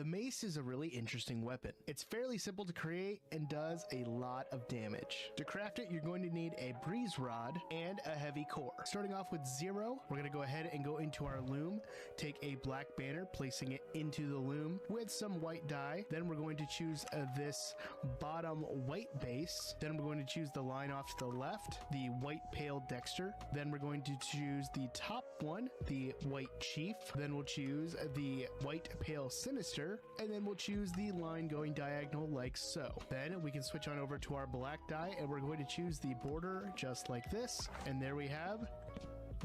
The mace is a really interesting weapon. It's fairly simple to create and does a lot of damage. To craft it, you're going to need a breeze rod and a heavy core. Starting off with 0, we're going to go ahead and go into our loom, take a black banner, placing it into the loom with some white dye. Then we're going to choose this bottom white base. Then we're going to choose the line off to the left, the white pale dexter. Then we're going to choose the top one, the white chief. Then we'll choose the white pale sinister, and then we'll choose the line going diagonal like so. Then we can switch on over to our black dye, and we're going to choose the border just like this, and there we have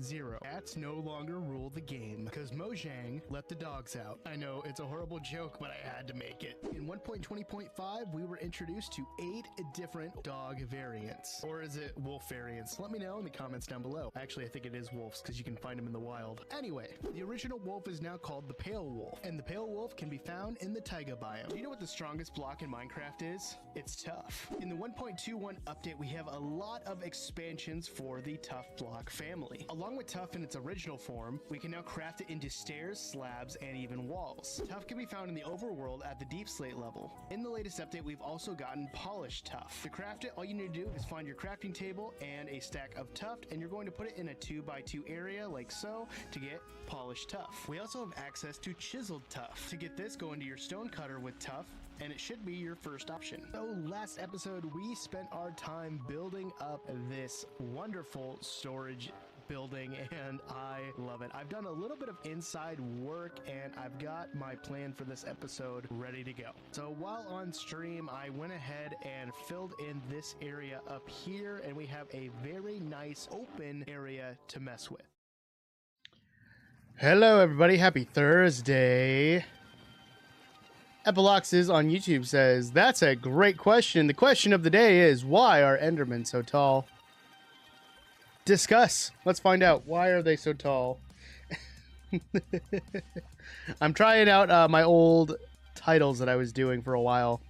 0. Cats no longer rule the game because Mojang let the dogs out. I know it's a horrible joke, but I had to make it. In 1.20.5, we were introduced to 8 different dog variants. Or is it wolf variants? Let me know in the comments down below. Actually, I think it is wolves because you can find them in the wild. Anyway, the original wolf is now called the pale wolf, and the pale wolf can be found in the taiga biome. Do you know what the strongest block in Minecraft is? It's tough. In the 1.21 update, we have a lot of expansions for the tough block family. Along with tough in its original form, we can now craft it into stairs, slabs, and even walls. Tough can be found in the overworld at the deep slate level. In the latest update, we've also gotten polished tough. To craft it, all you need to do is find your crafting table and a stack of tough, and you're going to put it in a 2x2 area like so to get polished tough. We also have access to chiseled tough. To get this, go into your stone cutter with tough, and it should be your first option. So last episode, we spent our time building up this wonderful storage building, and I love it. I've done a little bit of inside work, and I've got my plan for this episode ready to go. So while on stream, I went ahead and filled in this area up here, and we have a very nice open area to mess with. Hello everybody, happy Thursday. Epiloxes on YouTube says, that's a great question. The question of the day is, why are Endermen so tall? Discuss. Let's find out. Why are they so tall? I'm trying out my old titles that I was doing for a while.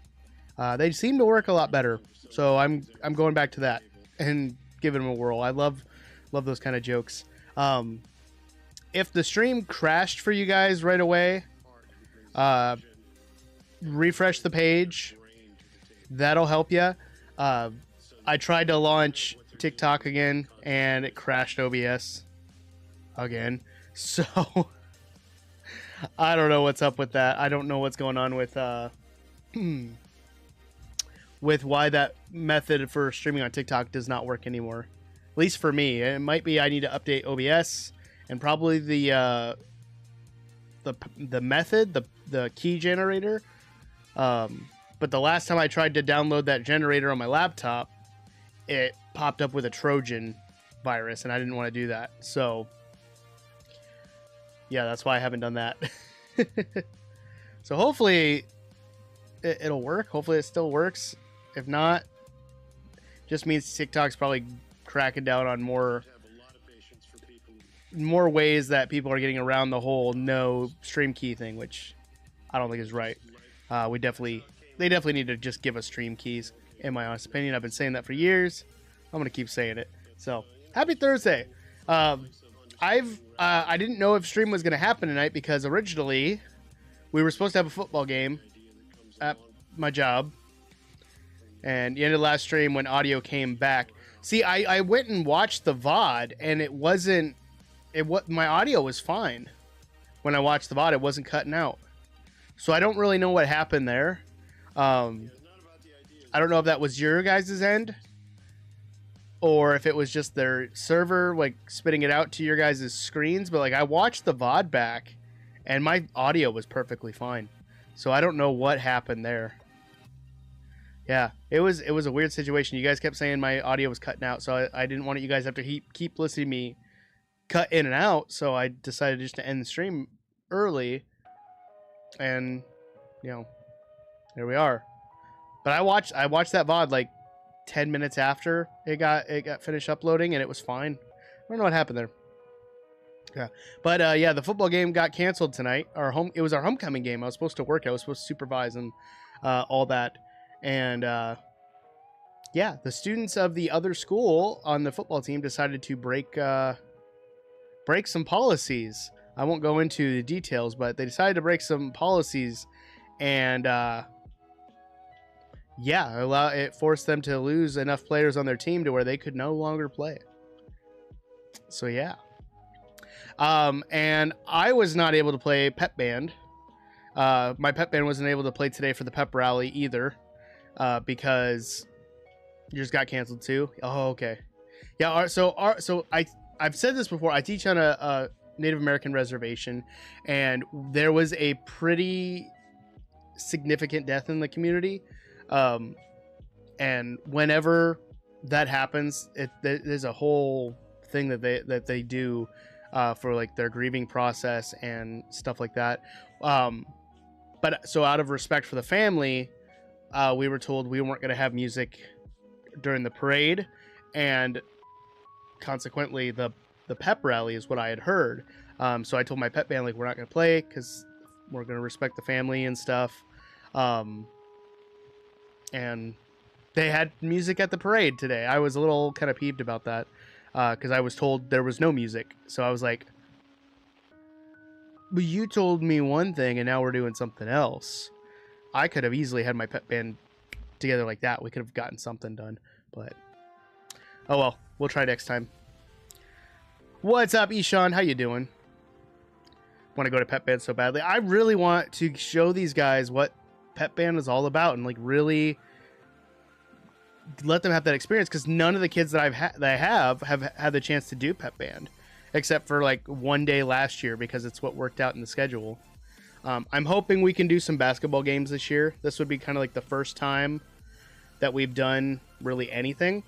They seem to work a lot better, so I'm going back to that and giving them a whirl. I love those kind of jokes. If the stream crashed for you guys right away, refresh the page. That'll help you. I tried to launch TikTok again, and it crashed OBS again. So I don't know what's up with that. I don't know what's going on with why that method for streaming on TikTok does not work anymore. At least for me. It might be I need to update OBS and probably the method, the key generator. But the last time I tried to download that generator on my laptop, it popped up with a Trojan virus, and I didn't want to do that. So yeah, that's why I haven't done that. So hopefully it'll work. Hopefully it still works. If not, just means TikTok's probably cracking down on more ways that people are getting around the whole no stream key thing, which I don't think is right. They definitely need to just give us stream keys, in my honest opinion. I've been saying that for years. I'm gonna keep saying it. So happy Thursday. I didn't know if stream was gonna happen tonight because originally we were supposed to have a football game at my job, and the end of last stream when audio came back. See, I went and watched the VOD, and my audio was fine when I watched the VOD. It wasn't cutting out. So I don't really know what happened there. I don't know if that was your guys' end or if it was just their server like spitting it out to your guys' screens. But like I watched the VOD back and my audio was perfectly fine. So I don't know what happened there. Yeah, it was a weird situation. You guys kept saying my audio was cutting out, so I didn't want you guys to have to keep listening to me cut in and out. So I decided just to end the stream early, and you know, there we are. But I watched that VOD like 10 minutes after it got finished uploading, and it was fine. I don't know what happened there. Yeah, but yeah, the football game got canceled tonight. It was our homecoming game. I was supposed to work. I was supposed to supervise and all that. And yeah, the students of the other school on the football team decided to break some policies. I won't go into the details, but they decided to break some policies, and yeah, it forced them to lose enough players on their team to where they could no longer play. So yeah. And I was not able to play pep band. My pep band wasn't able to play today for the pep rally either, because yours got canceled too. Oh, okay. Yeah. So I've said this before. I teach on a Native American reservation, and there was a pretty significant death in the community. And whenever that happens, there's a whole thing that they do for like their grieving process and stuff like that. But so out of respect for the family, we were told we weren't going to have music during the parade, and consequently the pep rally is what I had heard. So I told my pep band, like, we're not going to play because we're going to respect the family and stuff. And they had music at the parade today. I was a little kind of peeved about that, because I was told there was no music. So I was like, but you told me one thing and now we're doing something else. I could have easily had my pep band together like that. We could have gotten something done, but oh well, we'll try next time. What's up, Ishan? How you doing? Want to go to pep band so badly. I really want to show these guys what pep band is all about and like really let them have that experience, because none of the kids that I have had the chance to do pep band except for like one day last year because it's what worked out in the schedule. I'm hoping we can do some basketball games this year. This would be kind of like the first time that we've done really anything.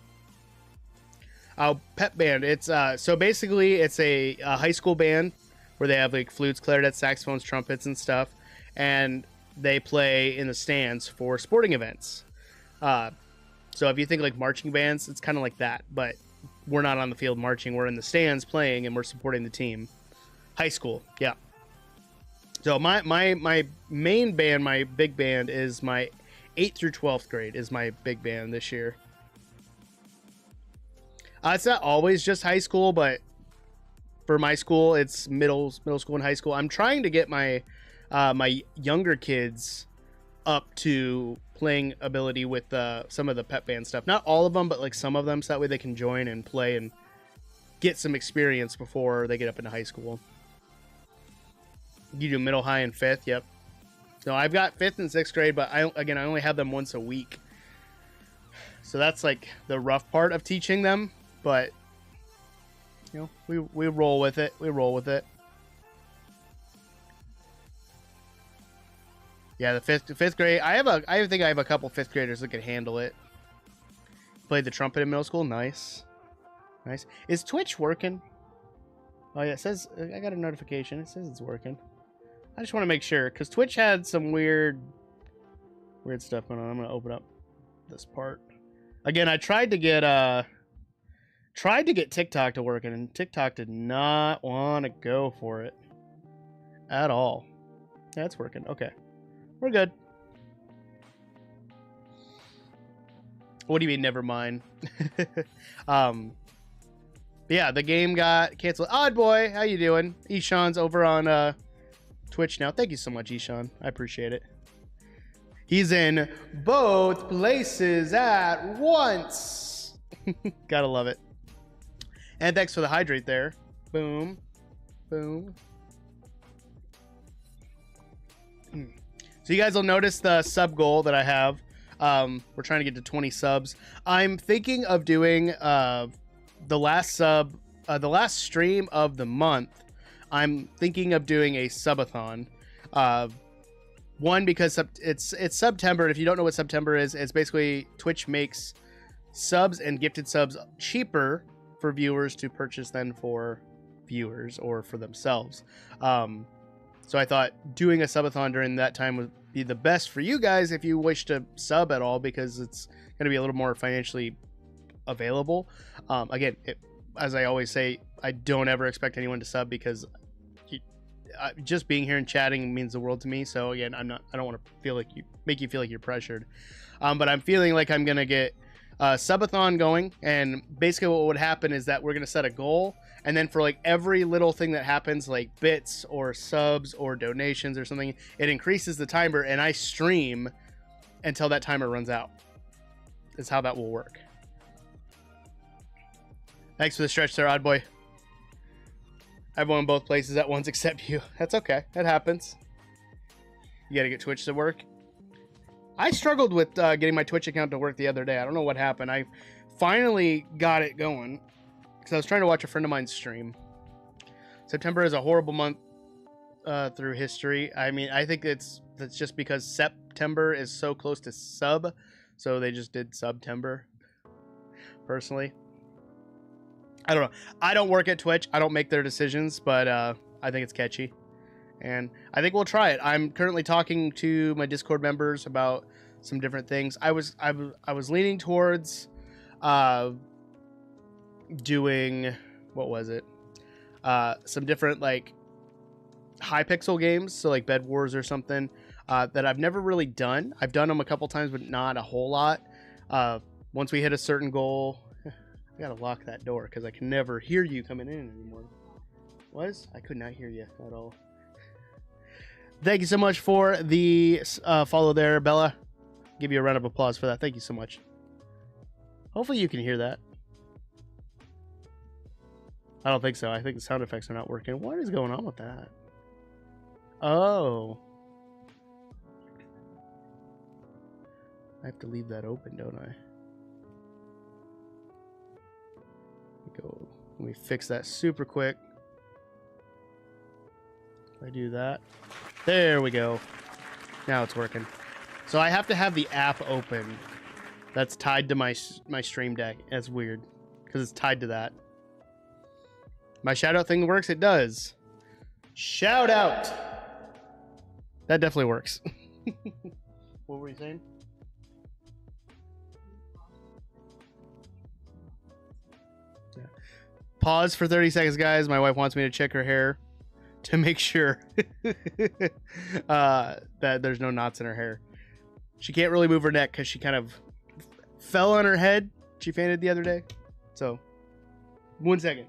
Pep band, it's so basically it's a high school band where they have like flutes, clarinets, saxophones, trumpets and stuff, and they play in the stands for sporting events. So if you think like marching bands, it's kind of like that, but we're not on the field marching. We're in the stands playing and we're supporting the team. High school, yeah. So my main band, my big band, is my 8th through 12th grade is my big band this year. It's not always just high school, but for my school, it's middle school and high school. I'm trying to get my my younger kids up to playing ability with some of the pep band stuff. Not all of them, but like some of them, so that way they can join and play and get some experience before they get up into high school. You do middle, high, and 5th. Yep. So I've got 5th and 6th grade, but I only have them once a week. So that's like the rough part of teaching them, but you know, we roll with it. We roll with it. Yeah, the fifth grade. I think I have a couple 5th graders that could handle it. Played the trumpet in middle school. Nice. Nice. Is Twitch working? Oh yeah, it says I got a notification. It says it's working. I just want to make sure, because Twitch had some weird stuff going on. I'm gonna open up this part. Again, I tried to get TikTok to work, and TikTok did not want to go for it at all. Yeah, it's working. Okay. We're good. What do you mean, never mind? Yeah, the game got canceled. Odd boy, how you doing? Ishan's over on Twitch now. Thank you so much, Ishan. I appreciate it. He's in both places at once. Gotta love it. And thanks for the hydrate there. Boom. Boom. So you guys will notice the sub goal that I have. We're trying to get to 20 subs. I'm thinking of doing the last stream of the month. I'm thinking of doing a subathon. One, because it's September, and if you don't know what September is, it's basically Twitch makes subs and gifted subs cheaper for viewers to purchase than for viewers or for themselves. So I thought doing a subathon during that time would be the best for you guys if you wish to sub at all, because it's going to be a little more financially available. Again, as I always say, I don't ever expect anyone to sub, because just being here and chatting means the world to me. So again, I don't want to make you feel like you're pressured. But I'm feeling like I'm going to get a subathon going, and basically what would happen is that we're going to set a goal, And then for like every little thing that happens, like bits or subs or donations or something, it increases the timer, and I stream until that timer runs out. Is how that will work. Thanks for the stretch there, odd boy. I've won both places at once except you. That's okay. That happens. You gotta get Twitch to work. I struggled with getting my Twitch account to work the other day. I don't know what happened. I finally got it going because I was trying to watch a friend of mine's stream. September is a horrible month through history. I mean, I think that's just because September is so close to sub, so they just did September. Personally, I don't know. I don't work at Twitch. I don't make their decisions, but I think it's catchy. And I think we'll try it. I'm currently talking to my Discord members about some different things. I was leaning towards doing, what was it? Some different like high pixel games, so like Bed Wars or something that I've never really done. I've done them a couple times, but not a whole lot. Once we hit a certain goal, I gotta lock that door because I can never hear you coming in anymore. I could not hear you at all. Thank you so much for the follow there, Bella. Give you a round of applause for that. Thank you so much. Hopefully you can hear that. I don't think so. I think the sound effects are not working. What is going on with that? Oh. I have to leave that open, don't I? Let me fix that super quick. If I do that. There we go. Now it's working. So I have to have the app open. That's tied to my Stream Deck. That's weird because it's tied to that. My shout out thing works. It does. Shout out. That definitely works. What were you saying? Yeah. Pause for 30 seconds, guys. My wife wants me to check her hair to make sure that there's no knots in her hair. She can't really move her neck because she kind of fell on her head. She fainted the other day. So, 1 second.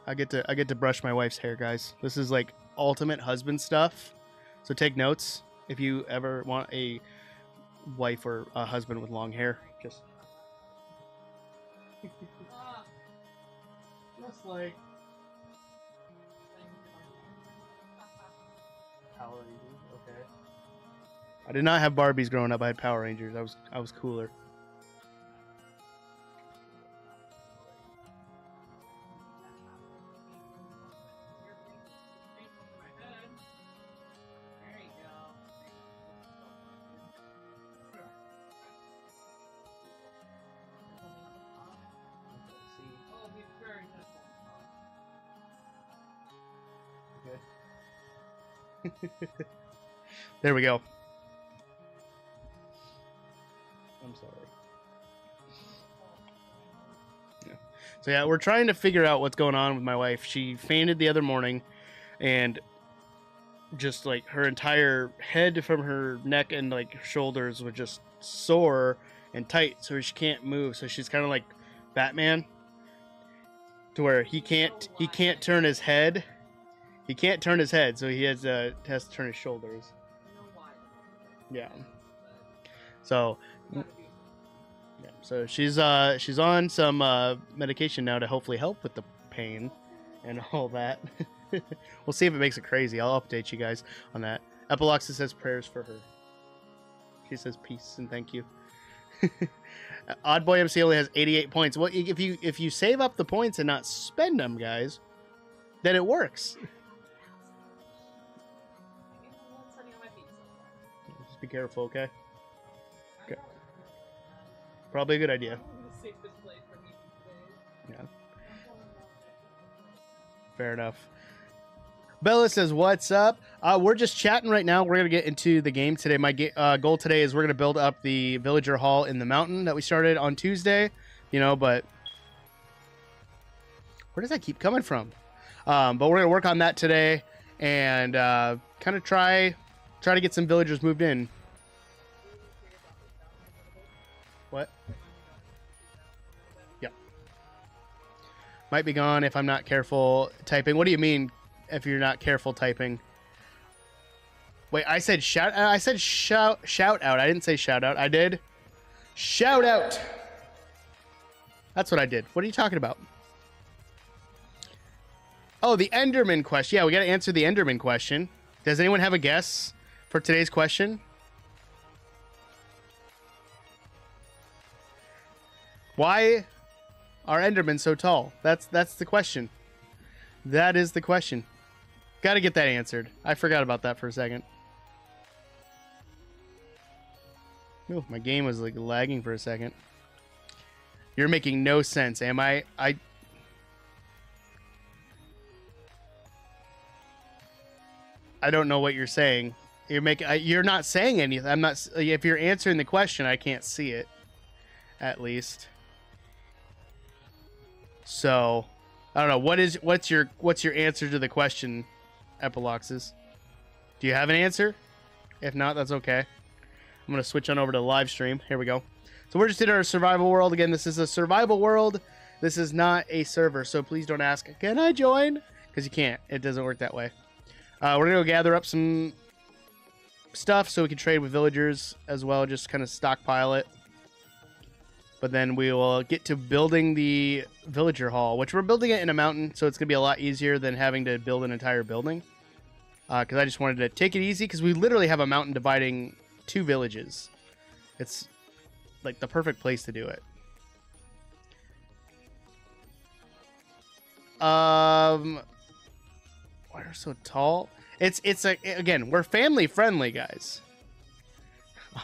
I get to brush my wife's hair, guys. This is like ultimate husband stuff. So take notes if you ever want a wife or a husband with long hair. Just like Power Rangers. Okay. I did not have Barbies growing up. I had Power Rangers. I was cooler. There we go. I'm sorry. Yeah. So yeah, we're trying to figure out what's going on with my wife. She fainted the other morning, and just like her entire head from her neck and like shoulders were just sore and tight, so she can't move. So she's kind of like Batman, to where he can't turn his head. He can't turn his head, so he has to turn his shoulders. Yeah. So, yeah. So she's on some medication now to hopefully help with the pain and all that. We'll see if it makes it crazy. I'll update you guys on that. Epiloxa says prayers for her. She says peace and thank you. OddBoyMC only has 88 points. Well, if you save up the points and not spend them, guys, then it works. Just be careful, okay? Okay. Probably a good idea. Yeah. Fair enough. Bella says, what's up? We're just chatting right now. We're going to get into the game today. My goal today is we're going to build up the villager hall in the mountain that we started on Tuesday. You know, but where does that keep coming from? But we're going to work on that today. And kind of try to get some villagers moved in. What? Yep. Might be gone if I'm not careful typing. What do you mean if you're not careful typing? Wait, I said shout out. I said shout out. I didn't say shout out. I did shout out. That's what I did. What are you talking about? Oh, the Enderman question. Yeah, we got to answer the Enderman question. Does anyone have a guess for today's question? Why are Endermen so tall? That's the question. That is the question. Got to get that answered. I forgot about that for a second. Oh, my game was like lagging for a second. You're making no sense, am I? I don't know what you're saying. You're not saying anything. I'm not. If you're answering the question, I can't see it. At least. So, I don't know. What's your answer to the question, Epiloxes? Do you have an answer? If not, that's okay. I'm gonna switch on over to live stream. Here we go. So we're just in our survival world again. This is a survival world. This is not a server. So please don't ask, can I join? Because you can't. It doesn't work that way. We're gonna go gather up some stuff so we can trade with villagers as well. Just kind of stockpile it. But then we will get to building the villager hall, which we're building it in a mountain, so it's going to be a lot easier than having to build an entire building. Because I just wanted to take it easy, because we literally have a mountain dividing 2 villages. It's like the perfect place to do it. Why are so tall? It's like, again, we're family friendly, guys.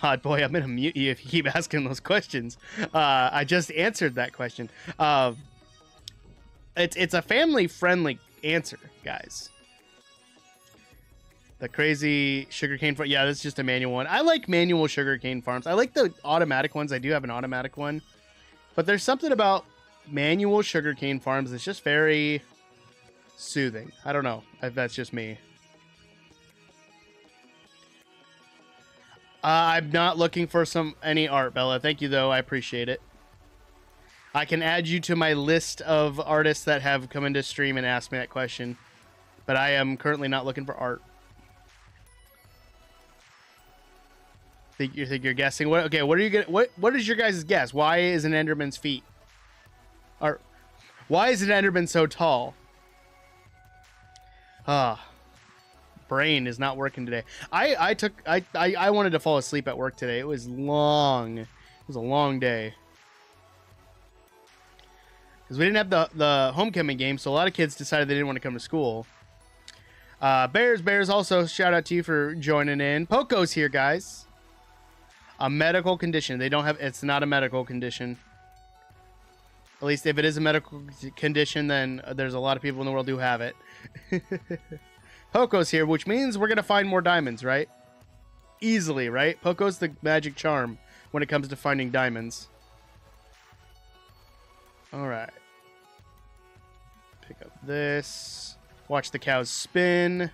Odd boy, I'm gonna mute you if you keep asking those questions. I just answered that question. It's a family-friendly answer, guys. The crazy sugarcane farm. Yeah, that's just a manual one. I like manual sugarcane farms. I like the automatic ones. I do have an automatic one. But there's something about manual sugarcane farms that's just very soothing. I don't know if that's just me. I'm not looking for any art, Bella. Thank you, though. I appreciate it. I can add you to my list of artists that have come into stream and asked me that question. But I am currently not looking for art. Think you're guessing? What? Okay, what are you gonna? What is your guys' guess? Why is an Enderman's feet? Or why is an Enderman so tall? Brain is not working today. I wanted to fall asleep at work today. It was long. It was a long day. Because we didn't have the homecoming game, so a lot of kids decided they didn't want to come to school. Bears also, shout out to you for joining in. Poco's here, guys. A medical condition. They don't have, it's not a medical condition. At least if it is a medical condition, then there's a lot of people in the world who have it. Poco's here, which means we're going to find more diamonds, right? Easily, right? Poco's the magic charm when it comes to finding diamonds. All right. Pick up this. Watch the cows spin.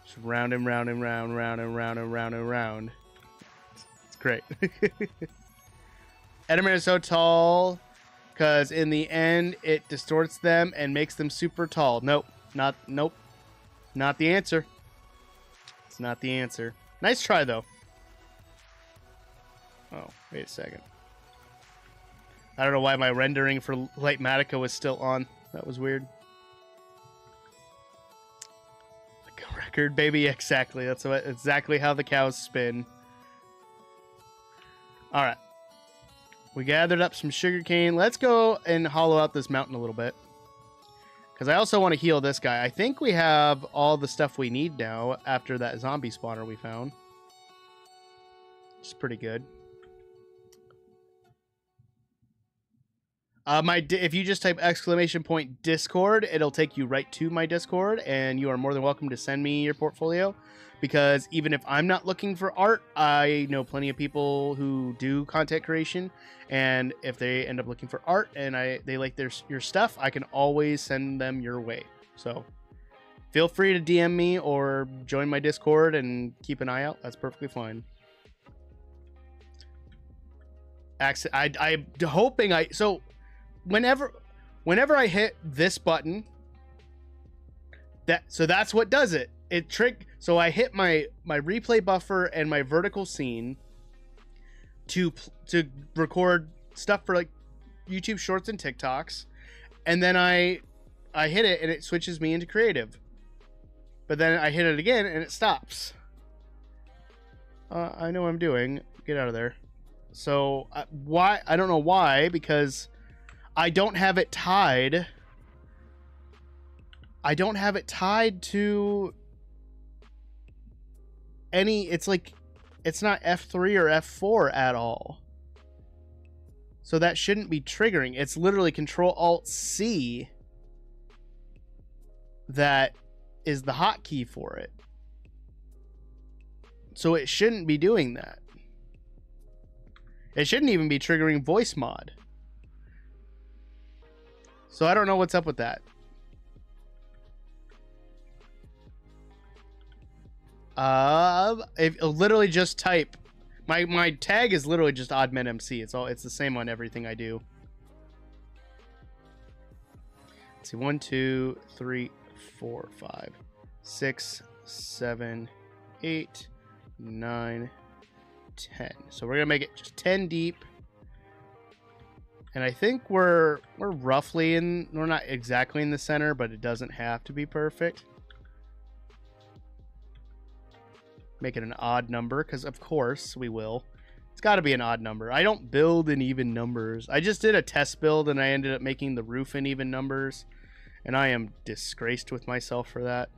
Just round and round and round, round and round and round and round. It's great. Enderman is so tall because in the end it distorts them and makes them super tall. Nope, not the answer. It's not the answer. Nice try though. Oh, wait a second. I don't know why my rendering for Light Matica was still on. That was weird. Like a record, baby. Exactly. That's exactly how the cows spin. All right. We gathered up some sugarcane. Let's go and hollow out this mountain a little bit. Because I also want to heal this guy. I think we have all the stuff we need now after that zombie spawner we found. It's pretty good. If you just type !Discord, it'll take you right to my Discord, and you are more than welcome to send me your portfolio. Because even if I'm not looking for art, I know plenty of people who do content creation, and if they end up looking for art and they like your stuff, I can always send them your way. So feel free to DM me or join my Discord and keep an eye out. That's perfectly fine. I'm hoping so whenever I hit this button, that's what does it. So I hit my replay buffer and my vertical scene to record stuff for like YouTube Shorts and TikToks, and then I hit it and it switches me into creative. But then I hit it again and it stops. I know what I'm doing. Get out of there. So why? I don't know why, because I don't have it tied. I don't have it tied to any. It's like it's not F3 or F4 at all. So that shouldn't be triggering. It's literally Control-Alt-C that is the hotkey for it. So it shouldn't be doing that. It shouldn't even be triggering voice mod. So I don't know what's up with that. If literally just type my tag is literally just OddManMC. It's the same on everything I do. Let's see, 1, 2, 3, 4, 5, 6, 7, 8, 9, 10. So we're gonna make it just 10 deep. And I think we're roughly in, we're not exactly in the center, but it doesn't have to be perfect. Make it an odd number, because of course we will. It's got to be an odd number. I don't build in even numbers. I just did a test build and I ended up making the roof in even numbers, and I am disgraced with myself for that.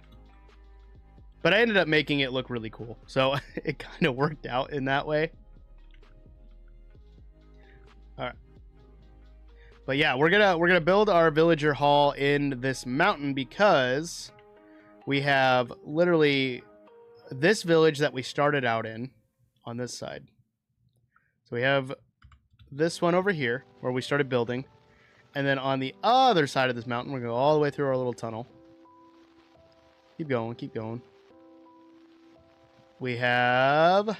But I ended up making it look really cool, so it kind of worked out in that way. All right. But yeah, we're gonna build our villager hall in this mountain because we have literally this village that we started out in on this side. So we have this one over here where we started building, and then on the other side of this mountain we're gonna go all the way through our little tunnel. Keep going, keep going. We have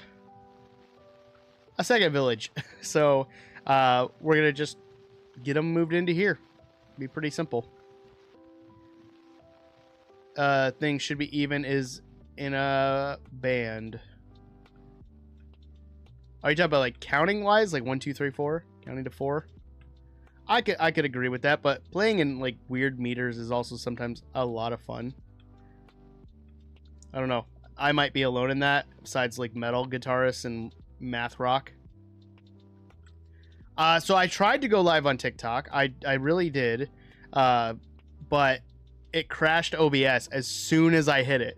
a second village. So we're gonna just get them moved into here. Be pretty simple. Thing should be even is in a band. Are you talking about like counting wise, like 1, 2, 3, 4, counting to 4? I could agree with that, but playing in like weird meters is also sometimes a lot of fun. I don't know. I might be alone in that, besides like metal guitarists and math rock. So I tried to go live on TikTok. I really did, but it crashed OBS as soon as I hit it.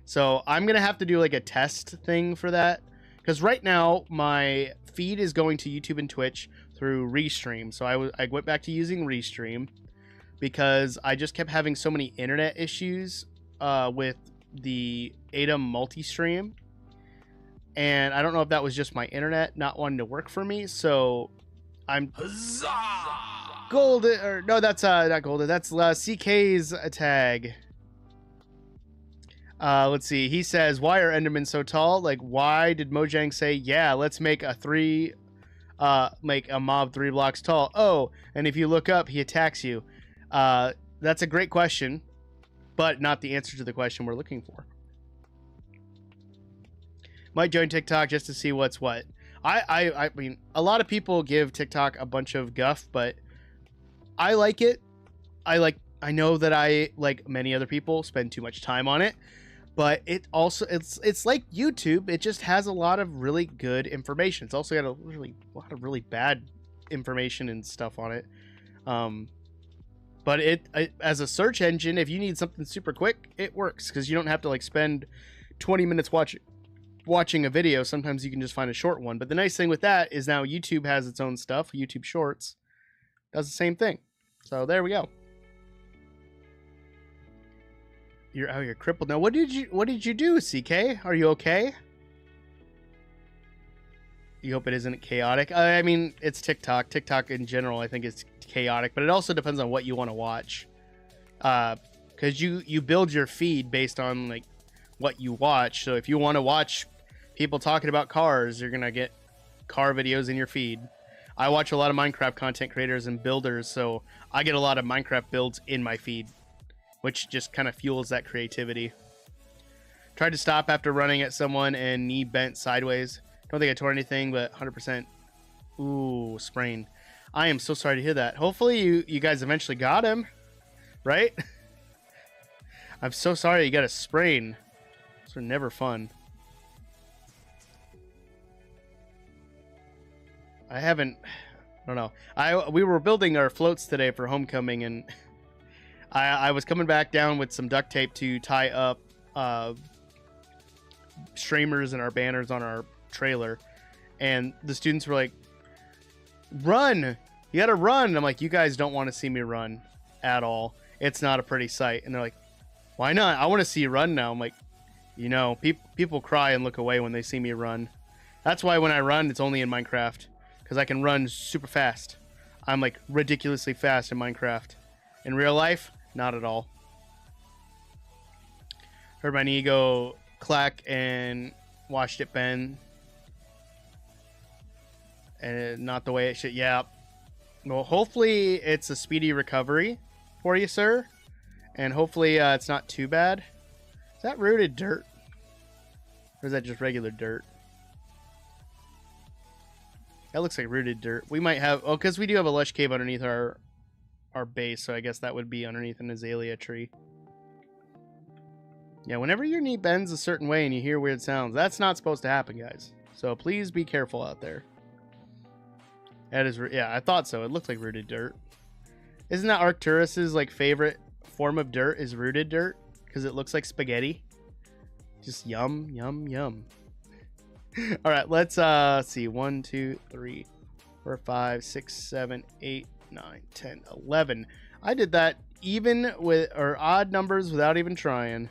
So I'm gonna have to do like a test thing for that, because right now my feed is going to YouTube and Twitch through Restream. So I went back to using Restream because I just kept having so many internet issues with the ADAM multi-stream, and I don't know if that was just my internet not wanting to work for me. So I'm golden, or no, that's not golden, that's CK's tag. Let's see, he says, why are Endermen so tall? Like, why did Mojang say, yeah, let's make a mob 3 blocks tall? Oh, and if you look up, he attacks you. That's a great question, but not the answer to the question we're looking for. Might join TikTok just to see what's what. I mean, a lot of people give TikTok a bunch of guff, but I like it. I know that I, like many other people, spend too much time on it, but it also, it's like YouTube. It just has a lot of really good information. It's also got a lot of really bad information and stuff on it. But it as a search engine, if you need something super quick, it works, because you don't have to like spend 20 minutes watching a video. Sometimes you can just find a short one. But the nice thing with that is now YouTube has its own stuff. YouTube Shorts does the same thing. So there we go. You're crippled now. What did you do, CK? Are you okay? You hope it isn't chaotic. I mean, it's TikTok. TikTok in general, I think, is chaotic, but it also depends on what you want to watch. Because because you build your feed based on like what you watch. So if you want to watch people talking about cars, you're gonna get car videos in your feed. I watch a lot of Minecraft content creators and builders, so I get a lot of Minecraft builds in my feed, which just kind of fuels that creativity. Tried to stop after running at someone and knee bent sideways. Don't think I tore anything, but 100%. Ooh, sprain. I am so sorry to hear that. Hopefully you guys eventually got him, right? I'm so sorry you got a sprain. Those are never fun. I don't know. We were building our floats today for homecoming, and I was coming back down with some duct tape to tie up streamers and our banners on our trailer, and the students were like, run, you gotta run. And I'm like, you guys don't want to see me run at all. It's not a pretty sight. And they're like, why not? I want to see you run now. I'm like, you know, people cry and look away when they see me run. That's why when I run, it's only in Minecraft, because I can run super fast. I'm like ridiculously fast in Minecraft. In real life, not at all. Heard my knee go clack and watched it bend. And not the way it should. Yeah. Well, hopefully it's a speedy recovery for you, sir. And hopefully it's not too bad. Is that rooted dirt? Or is that just regular dirt? That looks like rooted dirt. We might have... Oh, because we do have a lush cave underneath our base. So I guess that would be underneath an azalea tree. Yeah, whenever your knee bends a certain way and you hear weird sounds, that's not supposed to happen, guys. So please be careful out there. That is... Yeah, I thought so. It looked like rooted dirt. Isn't that Arcturus's like favorite form of dirt is rooted dirt? Because it looks like spaghetti. Just yum, yum, yum. All right, let's see. 1, 2, 3, 4, 5, 6, 7, 8, 9, 10, 11. I did that even with or odd numbers without even trying.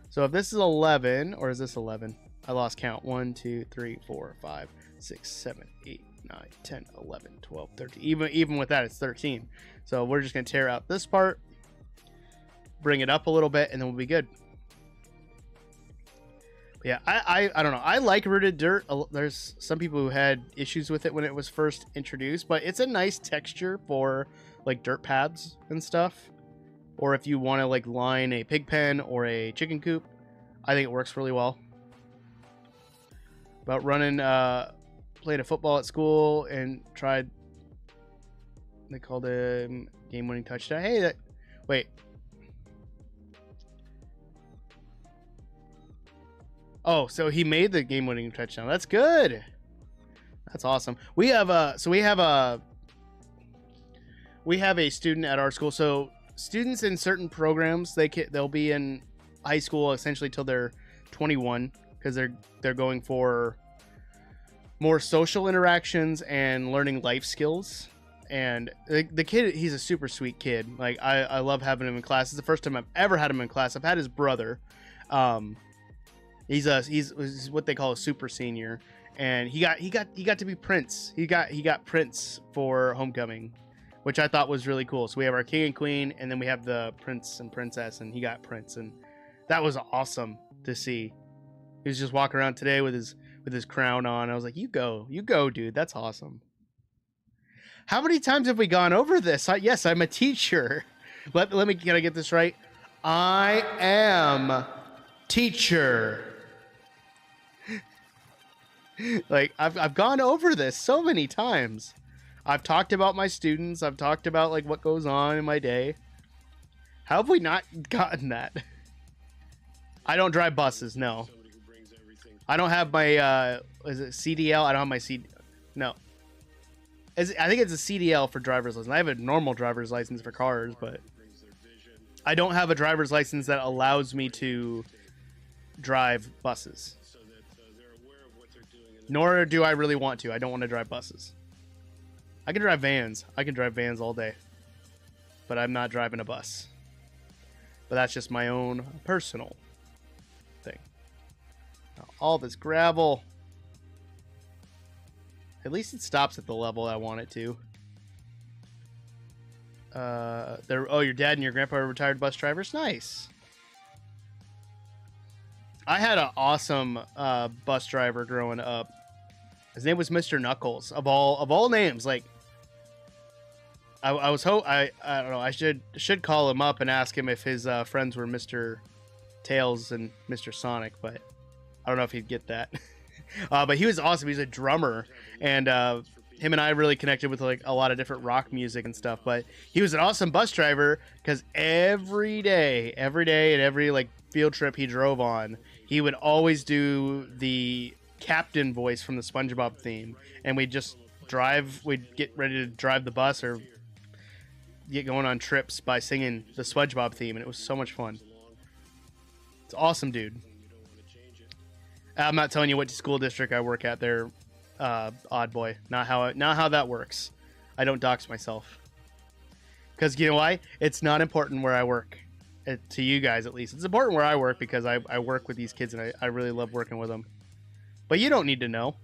So if this is 11, or is this 11? I lost count. 1, 2, 3, 4, 5, 6, 7, 8, 9, 10, 11, 12, 13. Even with that, it's 13. So we're just gonna tear out this part, bring it up a little bit, and then we'll be good. Yeah, I don't know. I like rooted dirt. There's some people who had issues with it when it was first introduced, but it's a nice texture for like dirt paths and stuff. Or if you want to like line a pig pen or a chicken coop, I think it works really well. About running, played a football at school and tried. They called it game-winning touchdown. Hey, wait. Oh, so he made the game-winning touchdown. That's good. That's awesome. We have a student at our school. So students in certain programs, they'll be in high school essentially till they're 21 because they're going for more social interactions and learning life skills. And the kid, he's a super sweet kid. Like I love having him in class. It's the first time I've ever had him in class. I've had his brother. He's what they call a super senior, and he got to be Prince. He got Prince for homecoming, which I thought was really cool. So we have our king and queen, and then we have the prince and princess, and he got Prince, and that was awesome to see. He was just walking around today with his crown on. I was like, you go, dude. That's awesome. How many times have we gone over this? Yes, I'm a teacher. Let me can I get this right? I am teacher. Like I've gone over this so many times. I've talked about my students. I've talked about like what goes on in my day. How have we not gotten that? I don't drive buses. No. I don't have my is it CDL? I don't have my No. I think it's a CDL for driver's license. I have a normal driver's license for cars, but I don't have a driver's license that allows me to drive buses. Nor do I really want to. I don't want to drive buses. I can drive vans. I can drive vans all day. But I'm not driving a bus. But that's just my own personal thing. Now, all this gravel. At least it stops at the level I want it to. Oh, your dad and your grandpa are retired bus drivers. Nice. I had an awesome bus driver growing up. His name was Mr. Knuckles. Of all names, like I don't know. I should call him up and ask him if his friends were Mr. Tails and Mr. Sonic, but I don't know if he'd get that. But he was awesome. He's a drummer, and him and I really connected with like a lot of different rock music and stuff. But he was an awesome bus driver because every day, and every like field trip he drove on, he would always do the captain voice from the SpongeBob theme, and we'd get ready to drive the bus or get going on trips by singing the SpongeBob theme, and it was so much fun. It's awesome, dude. I'm not telling you what school district I work at there, odd boy. Not how that works. I don't dox myself. Because you know why? It's not important where I work. To you guys, at least. It's important where I work because I work with these kids and I really love working with them. But you don't need to know.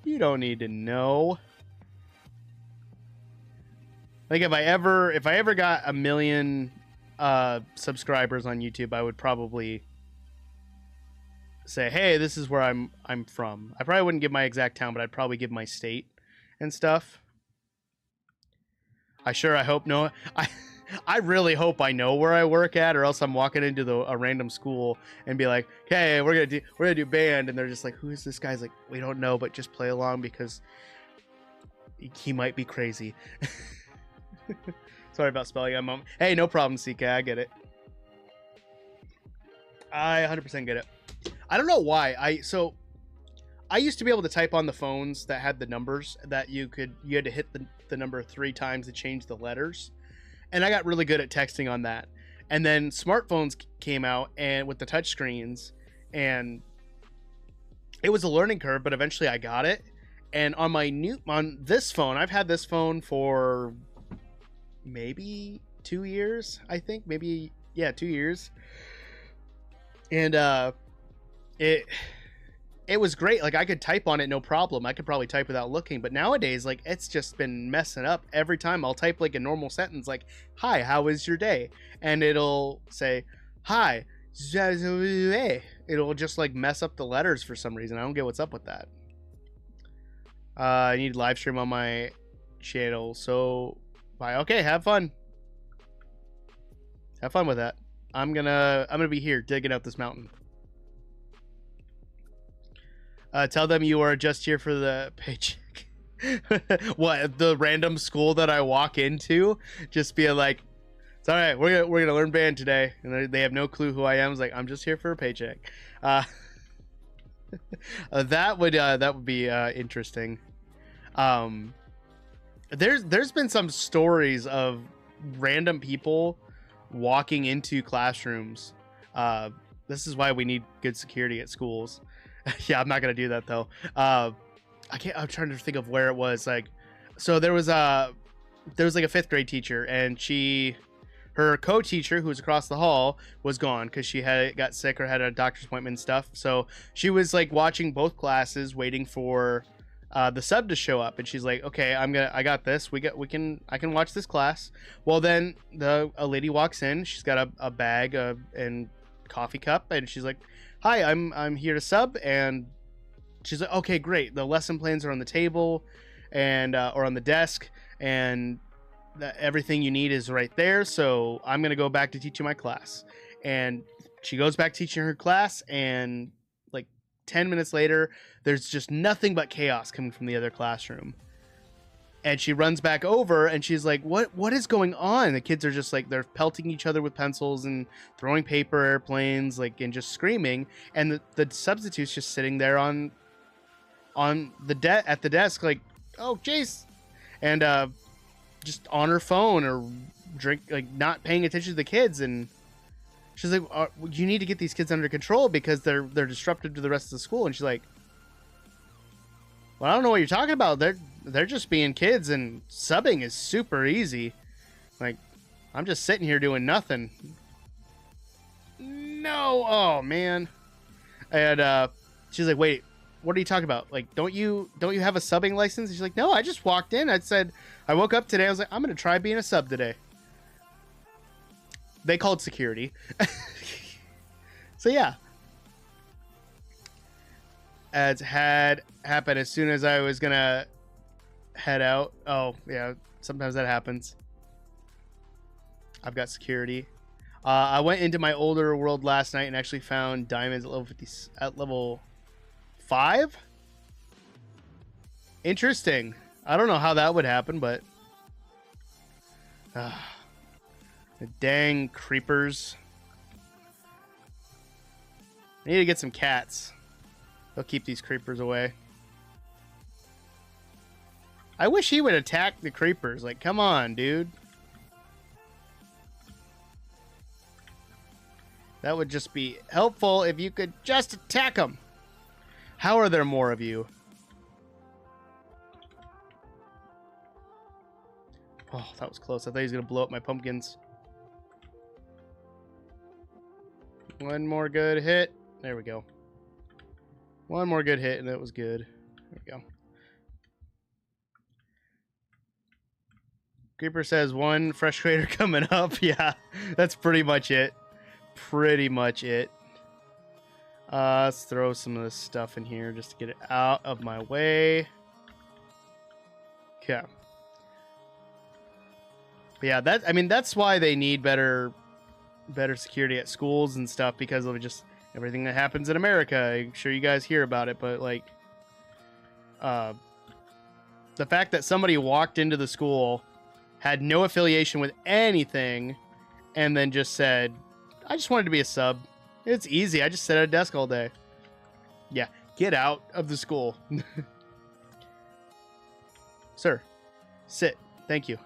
You don't need to know. Like if I ever got 1 million subscribers on YouTube, I would probably say, hey, this is where I'm from. I probably wouldn't give my exact town, but I'd probably give my state and stuff. I hope no. I really hope I know where I work at, or else I'm walking into a random school and be like, "Hey, we're gonna do band," and they're just like, "Who is this guy?" He's like, "We don't know, but just play along because he might be crazy." Sorry about spelling that moment. Hey, no problem, CK. I get it. I 100% get it. I don't know why. I used to be able to type on the phones that had the numbers that you had to hit the number 3 times to change the letters. And I got really good at texting on that. And then smartphones came out and with the touch screens, and it was a learning curve, but eventually I got it. And on this phone, I've had this phone for maybe 2 years, I think. 2 years. And it was great. Like I could type on it no problem. I could probably type without looking, but nowadays like it's just been messing up every time. I'll type like a normal sentence like, "Hi, how was your day?" and it'll say, "Hi." It'll just like mess up the letters for some reason. I don't get what's up with that. I need live stream on my channel, so bye. Okay, have fun. Have fun with that. I'm gonna be here digging out this mountain. Tell them you are just here for the paycheck. What, the random school that I walk into? Just be like, it's all right. We're gonna learn band today, and they have no clue who I am. It's like, I'm just here for a paycheck. That would be interesting. There's been some stories of random people walking into classrooms. This is why we need good security at schools. Yeah, I'm not gonna do that though. I'm trying to think of where it was. Like, so there was like a 5th grade teacher, and her co-teacher, who was across the hall, was gone because she got sick or had a doctor's appointment and stuff. So she was like watching both classes, waiting for the sub to show up, and she's like, "Okay, I got this. I can watch this class." Well, then a lady walks in. She's got a bag and coffee cup, and she's like, "Hi, I'm here to sub." And she's like, "Okay, great. The lesson plans are on the table and or on the desk, and everything you need is right there. So I'm gonna go back to teaching my class." And she goes back teaching her class, and like 10 minutes later, there's just nothing but chaos coming from the other classroom. And she runs back over, and she's like, what is going on? The kids are just like, they're pelting each other with pencils and throwing paper airplanes, like, and just screaming. And the substitute's just sitting there at the desk, like, "Oh, Jace," and just on her phone or not paying attention to the kids. And she's like, "You need to get these kids under control because they're disruptive to the rest of the school." And she's like, "Well, I don't know what you're talking about. They're just being kids, and subbing is super easy. Like, I'm just sitting here doing nothing." No, oh man. And she's like, "Wait, what are you talking about? Like, don't you have a subbing license? She's like, no, I just walked in. I said, I woke up today. I was like, I'm going to try being a sub today. They called security. So yeah. Ads had happened as soon as I was going to head out. Oh, yeah. Sometimes that happens. I've got security. I went into my older world last night and actually found diamonds at level 50, at level 5. Interesting. I don't know how that would happen, but the dang creepers. I need to get some cats. They'll keep these creepers away. I wish he would attack the creepers. Like, come on, dude. That would just be helpful if you could just attack them. How are there more of you? Oh, that was close. I thought he was going to blow up my pumpkins. One more good hit. There we go. One more good hit, and it was good. There we go. Creeper says one fresh creator coming up. Yeah, that's pretty much it. Pretty much it. Let's throw some of this stuff in here just to get it out of my way. Okay. But yeah, that's why they need better security at schools and stuff, because of just everything that happens in America. I'm sure you guys hear about it, but like the fact that somebody walked into the school, had no affiliation with anything, and then just said, I just wanted to be a sub. It's easy. I just sit at a desk all day. Yeah, get out of the school. Sir, sit. Thank you.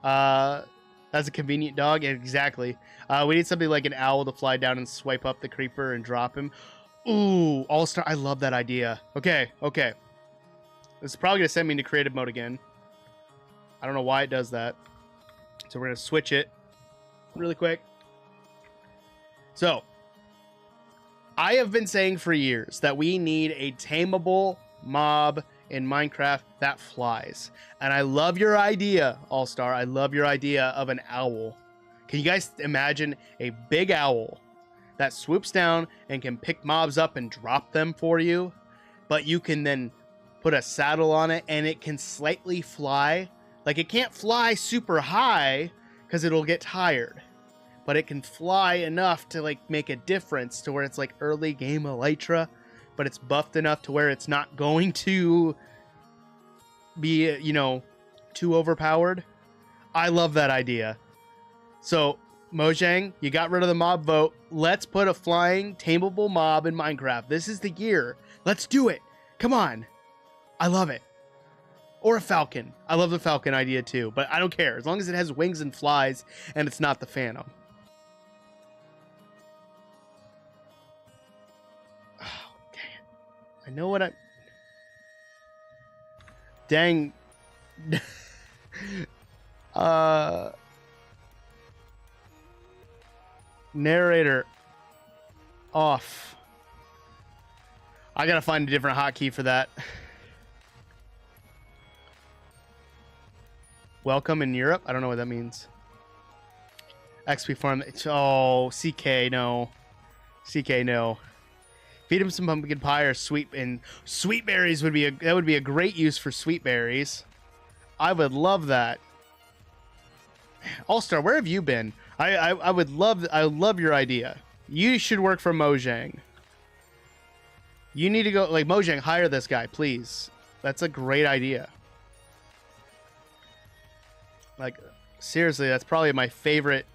That's a convenient dog. Exactly. We need something like an owl to fly down and swipe up the creeper and drop him. Ooh, all-star. I love that idea. Okay. This is probably going to send me into creative mode again. I don't know why it does that. So we're going to switch it really quick. So, I have been saying for years that we need a tameable mob in Minecraft that flies. And I love your idea, All-Star. I love your idea of an owl. Can you guys imagine a big owl that swoops down and can pick mobs up and drop them for you? But you can then put a saddle on it and it can slightly fly. Like, it can't fly super high because it'll get tired. But it can fly enough to like make a difference to where it's like early game Elytra, but it's buffed enough to where it's not going to be, you know, too overpowered. I love that idea. So, Mojang, you got rid of the mob vote. Let's put a flying, tameable mob in Minecraft. This is the year. Let's do it. Come on. I love it. Or a falcon. I love the falcon idea too, but I don't care. As long as it has wings and flies and it's not the Phantom. I know what I... Dang. Narrator. Off. I gotta find a different hotkey for that. Welcome in Europe? I don't know what that means. XP farm. Oh, CK, no. CK, no. Feed him some pumpkin pie or sweet berries would be a great use for sweet berries. I would love that. All-Star, where have you been? I love your idea. You should work for Mojang. You need to go, like, Mojang, hire this guy, please. That's a great idea. Like, seriously, that's probably my favorite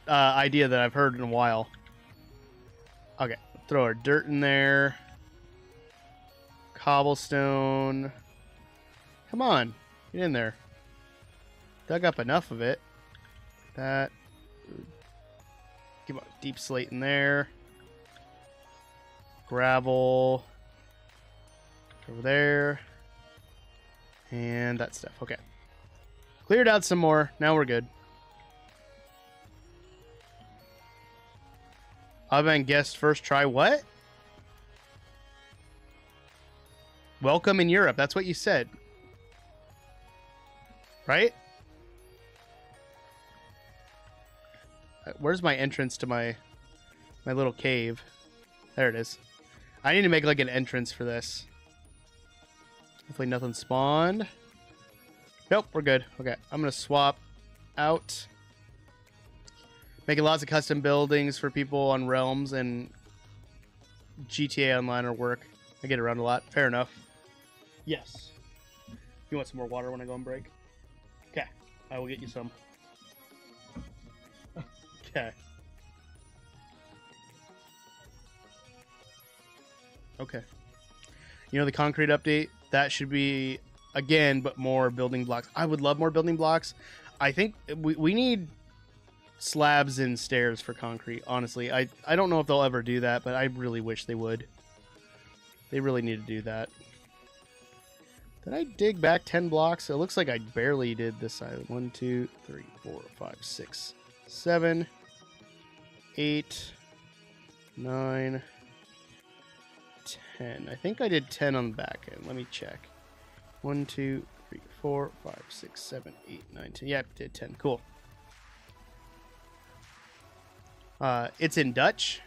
idea that I've heard in a while. Okay, throw our dirt in there. Cobblestone. Come on, get in there. Dug up enough of it. That. Give a deep slate in there. Gravel. Over there. And that stuff. Okay. Cleared out some more. Now we're good. Oddman guessed first try. What? Welcome in Europe. That's what you said. Right? Where's my entrance to my little cave? There it is. I need to make like an entrance for this. Hopefully nothing spawned. Nope, we're good. Okay, I'm going to swap out. Making lots of custom buildings for people on Realms and GTA Online or work. I get around a lot. Fair enough. Yes. You want some more water when I go on break? Okay. I will get you some. Okay. Okay. You know the concrete update? That should be, again, but more building blocks. I would love more building blocks. I think we need slabs and stairs for concrete, honestly. I don't know if they'll ever do that, but I really wish they would. They really need to do that. Did I dig back 10 blocks? It looks like I barely did this side. 1, 2, 3, 4, 5, 6, 7, 8, 9, 10. I think I did 10 on the back end. Let me check. 1, 2, 3, 4, 5, 6, 7, 8, 9, 10. Yeah, I did 10. Cool. It's in Dutch.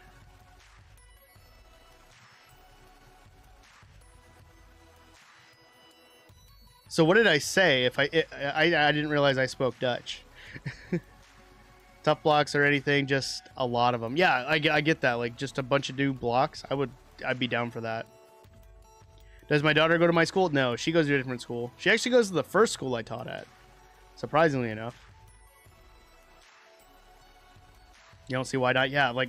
So what did I say? If I didn't realize I spoke Dutch. Tough blocks or anything, just a lot of them. Yeah, I get that. Like just a bunch of new blocks. I'd be down for that. Does my daughter go to my school? No, she goes to a different school. She actually goes to the first school I taught at. Surprisingly enough. You don't see why not? Yeah, like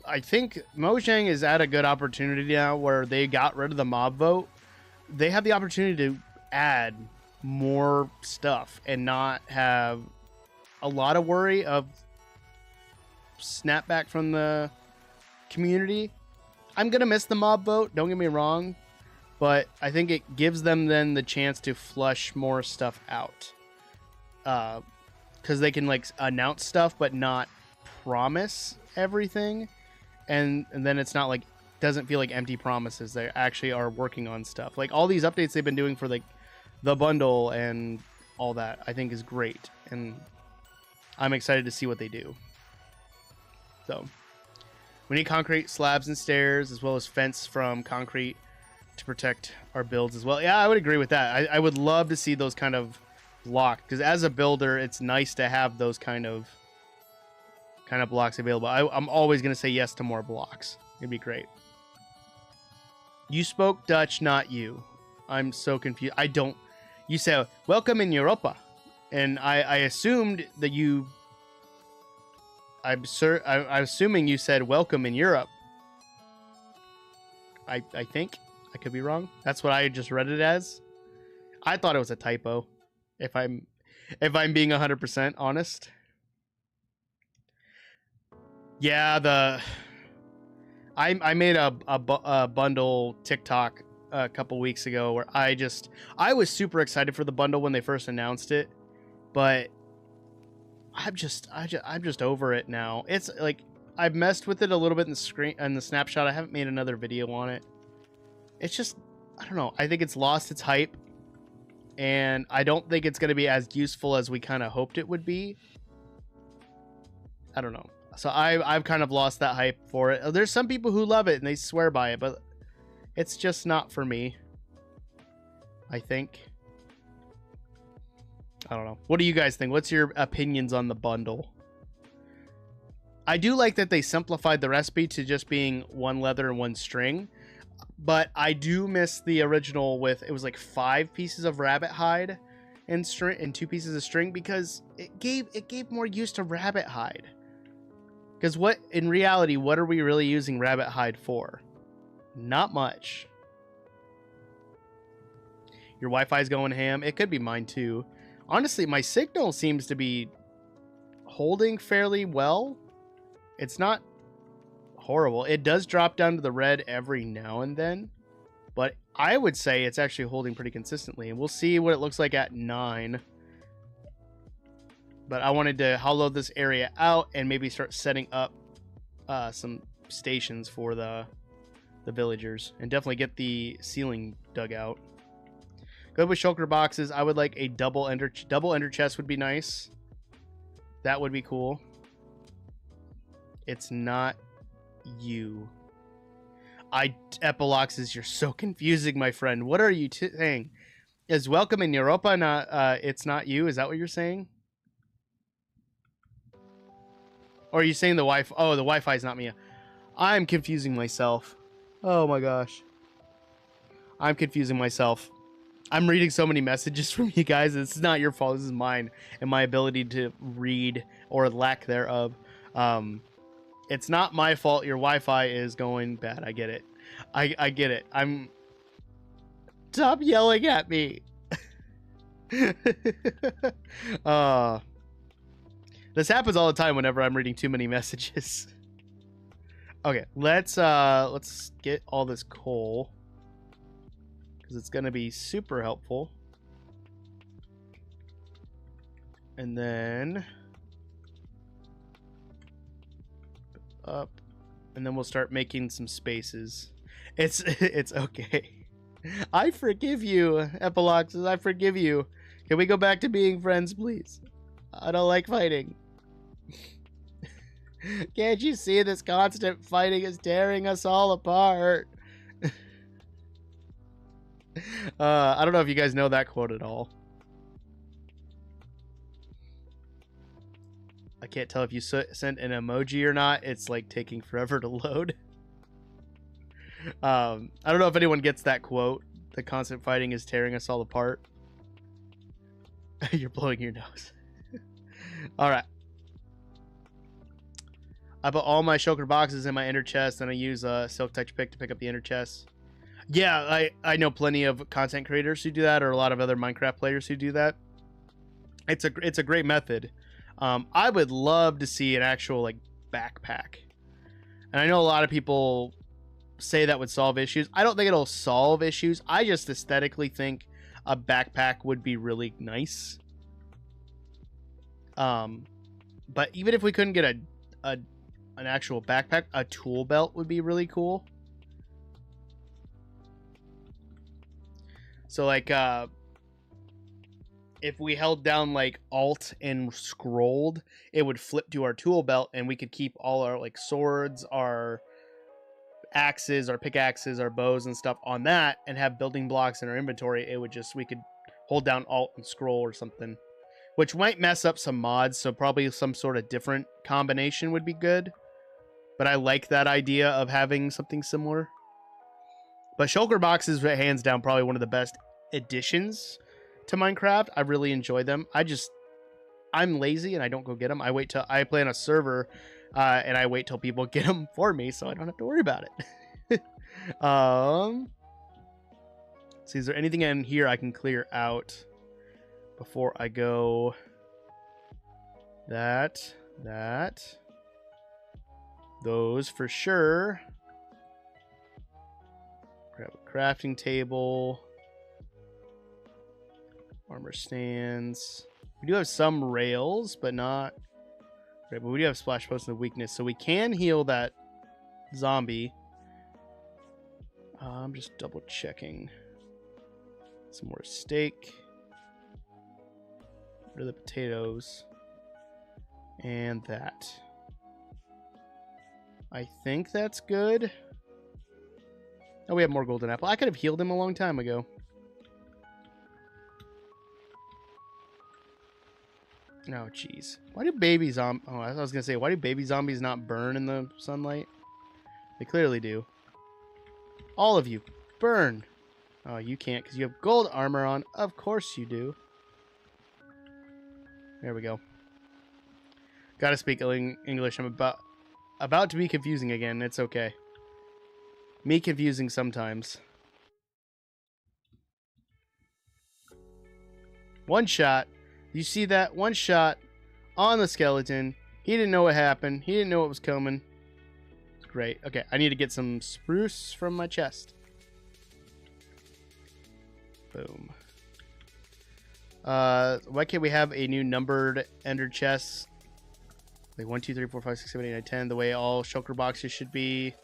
I think Mojang is at a good opportunity now where they got rid of the mob vote. They have the opportunity to add more stuff and not have a lot of worry of snapback from the community. I'm going to miss the mob vote, don't get me wrong, but I think it gives them then the chance to flush more stuff out. Because they can like announce stuff but not promise everything. And then it's not like, doesn't feel like empty promises. They actually are working on stuff. Like all these updates they've been doing for like the bundle and all that, I think is great. And I'm excited to see what they do. So we need concrete slabs and stairs as well as fence from concrete to protect our builds as well. Yeah, I would agree with that. I would love to see those kind of blocked because as a builder, it's nice to have those kind of blocks available. I'm always going to say yes to more blocks. It'd be great. You spoke Dutch, not you. I'm so confused. I don't. You said, welcome in Europa. And I assumed that you... I'm assuming you said welcome in Europe. I think. I could be wrong. That's what I just read it as. I thought it was a typo. If I'm being 100% honest. Yeah, I made a bundle TikTok a couple weeks ago where I was super excited for the bundle when they first announced it, but I'm just over it now. It's like I've messed with it a little bit in the snapshot. I haven't made another video on it. It's just, I don't know. I think it's lost its hype, and I don't think it's going to be as useful as we kind of hoped it would be. I don't know. So I've kind of lost that hype for it. There's some people who love it and they swear by it, but it's just not for me, I think. I don't know. What do you guys think? What's your opinions on the bundle? I do like that they simplified the recipe to just being one leather and one string, but I do miss the original with, it was like 5 pieces of rabbit hide and string and 2 pieces of string, because it gave more use to rabbit hide. Because in reality, what are we really using rabbit hide for? Not much. Your Wi-Fi is going ham. It could be mine too. Honestly, my signal seems to be holding fairly well. It's not horrible. It does drop down to the red every now and then, but I would say it's actually holding pretty consistently. And we'll see what it looks like at 9. But I wanted to hollow this area out and maybe start setting up some stations for the the villagers, and definitely get the ceiling dug out. Good with shulker boxes. I would like a double ender chest would be nice. That would be cool. It's not you. Epiloxes, you're so confusing, my friend. What are you saying? Is welcome in Europa not it's not you? Is that what you're saying? Or are you saying the Wi-Fi? Oh, the Wi-Fi is not me. I'm confusing myself. Oh my gosh. I'm confusing myself. I'm reading so many messages from you guys. It's not your fault. This is mine and my ability to read, or lack thereof. It's not my fault. Your Wi-Fi is going bad. I get it. I get it. Stop yelling at me. This happens all the time whenever I'm reading too many messages. Okay, let's get all this coal, because it's gonna be super helpful. And then up, and then we'll start making some spaces. It's okay. I forgive you, Epiloxes. I forgive you. Can we go back to being friends, please? I don't like fighting. Can't you see this constant fighting is tearing us all apart? I don't know if you guys know that quote at all. I can't tell if you sent an emoji or not. It's like taking forever to load. I don't know if anyone gets that quote. The constant fighting is tearing us all apart. You're blowing your nose. All right. I put all my shulker boxes in my ender chest, and I use a silk touch pick to pick up the ender chest. Yeah, I know plenty of content creators who do that, or a lot of other Minecraft players who do that. It's a great method. I would love to see an actual like backpack, and I know a lot of people say that would solve issues. I don't think it'll solve issues. I just aesthetically think a backpack would be really nice. But even if we couldn't get an actual backpack, a tool belt would be really cool. So like if we held down like Alt and scrolled, it would flip to our tool belt, and we could keep all our like swords, our axes, our pickaxes, our bows and stuff on that, and have building blocks in our inventory. It would just, we could hold down Alt and scroll or something, which might mess up some mods, so probably some sort of different combination would be good. But I like that idea of having something similar. But shulker boxes, hands down, probably one of the best additions to Minecraft. I really enjoy them. I'm lazy and I don't go get them. I wait till I play on a server, and I wait till people get them for me, so I don't have to worry about it. See, is there anything in here I can clear out before I go? Those for sure. Grab a crafting table. Armor stands. We do have some rails, but not... Right, but we do have splash potion of weakness, so we can heal that zombie. I'm just double checking. Some more steak. Rid of the potatoes. And that. I think that's good. Oh, we have more golden apple. I could have healed him a long time ago. Oh, jeez. Why do baby zombies... Oh, I was going to say, why do baby zombies not burn in the sunlight? They clearly do. All of you, burn. Oh, you can't because you have gold armor on. Of course you do. There we go. Gotta speak English. I'm about to be confusing again. It's okay. Me confusing sometimes. One shot. You see that? One shot on the skeleton. He didn't know what happened. He didn't know what was coming. Great. Okay, I need to get some spruce from my chest. Boom. Why can't we have a new numbered ender chest? Like 1, 2, 3, 4, 5, 6, 7, 8, 9, 10. The way all shulker boxes should be.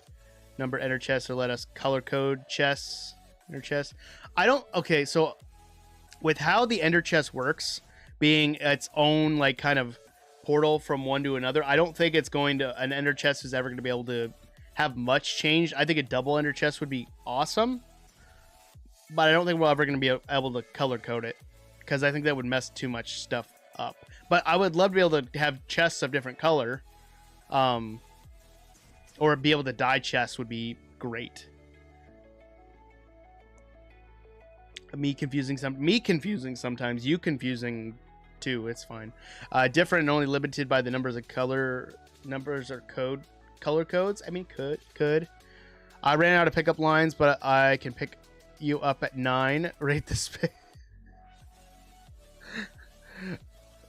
number enter chests or let us color code chests. Ender chests. I don't. Okay, so with how the ender chest works, being its own like kind of portal from one to another, I don't think it's going to an ender chest is ever going to be able to have much change. I think a double ender chest would be awesome, but I don't think we're ever going to be able to color code it because I think that would mess too much stuff up. But I would love to be able to have chests of different color, or be able to dye chests would be great. Me confusing sometimes, you confusing too. It's fine. Different and only limited by the numbers or color codes. I mean, could. I ran out of pickup lines, but I can pick you up at 9. Rate the space.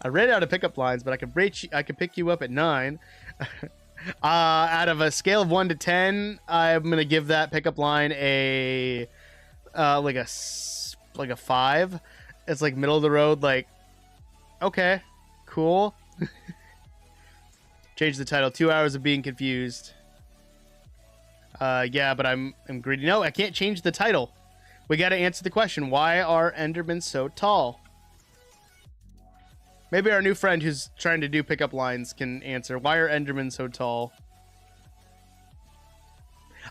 I ran out of pickup lines, but I can pick you up at 9. Out of a scale of 1 to 10, I'm gonna give that pickup line a like a 5. It's like middle of the road. Like, okay, cool. Change the title. 2 hours of being confused. Yeah, but I'm greedy. No, I can't change the title. We got to answer the question. Why are Endermen so tall? Maybe our new friend who's trying to do pickup lines can answer. Why are Endermen so tall?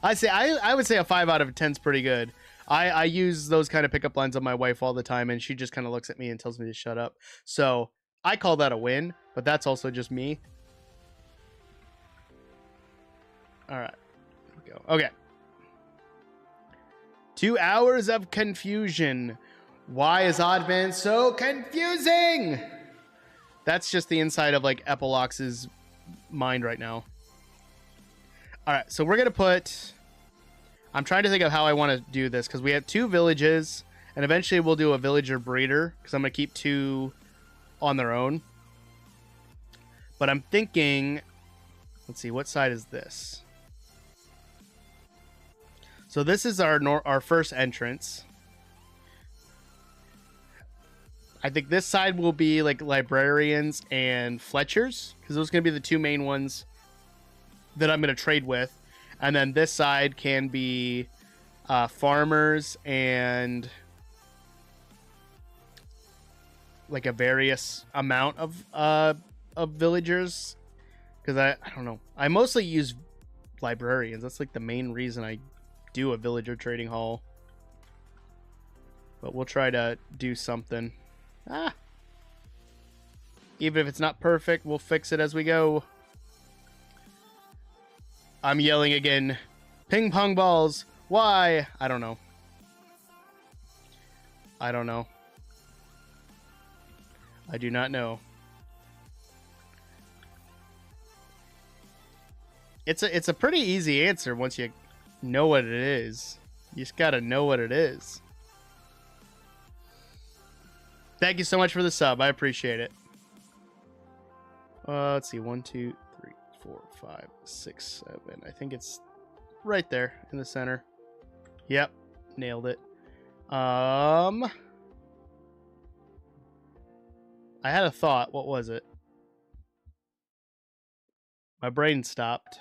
I would say a 5 out of 10 is pretty good. I use those kind of pickup lines on my wife all the time, and she just kind of looks at me and tells me to shut up. So I call that a win, but that's also just me. All right. Here we go. Okay. 2 hours of confusion. Why is OddMan so confusing? That's just the inside of like Epilox's mind right now. All right, so we're gonna put. I'm trying to think of how I want to do this because we have 2 villages, and eventually we'll do a villager breeder because I'm gonna keep 2 on their own. But I'm thinking, let's see, what side is this? So this is our first entrance. I think this side will be like librarians and Fletchers, because those are going to be the 2 main ones that I'm going to trade with. And then this side can be farmers and like a various amount of villagers. Because I don't know. I mostly use librarians. That's like the main reason I do a villager trading hall. But we'll try to do something. Even if it's not perfect, we'll fix it as we go. I'm yelling again. Ping pong balls. Why? I don't know. I don't know. I do not know. It's a pretty easy answer once you know what it is. You just gotta know what it is. Thank you so much for the sub. I appreciate it. Let's see. 1, 2, 3, 4, 5, 6, 7. I think it's right there in the center. Yep. Nailed it. I had a thought. What was it? My brain stopped.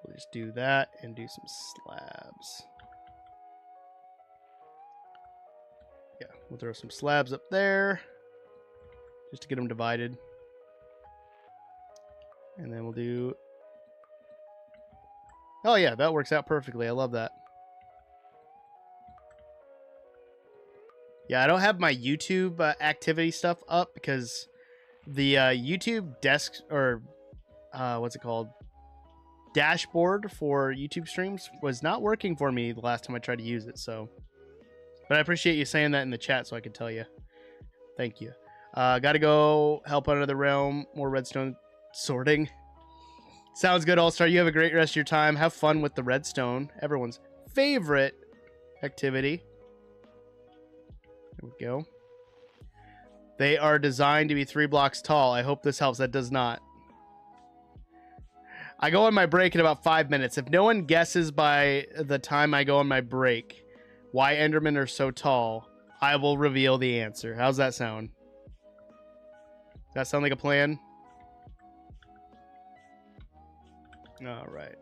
We'll just do that and do some slabs. Yeah, we'll throw some slabs up there just to get them divided. And then we'll do... Oh yeah, that works out perfectly. I love that. Yeah, I don't have my YouTube activity stuff up because the YouTube desk or what's it called? Dashboard for YouTube streams was not working for me the last time I tried to use it, so... But I appreciate you saying that in the chat so I could tell you. Thank you. Gotta go help out another realm. More redstone sorting. Sounds good, All-Star. You have a great rest of your time. Have fun with the redstone. Everyone's favorite activity. There we go. They are designed to be 3 blocks tall. I hope this helps. That does not. I go on my break in about 5 minutes. If no one guesses by the time I go on my break why Endermen are so tall, I will reveal the answer. How's that sound? Does that sound like a plan? All right.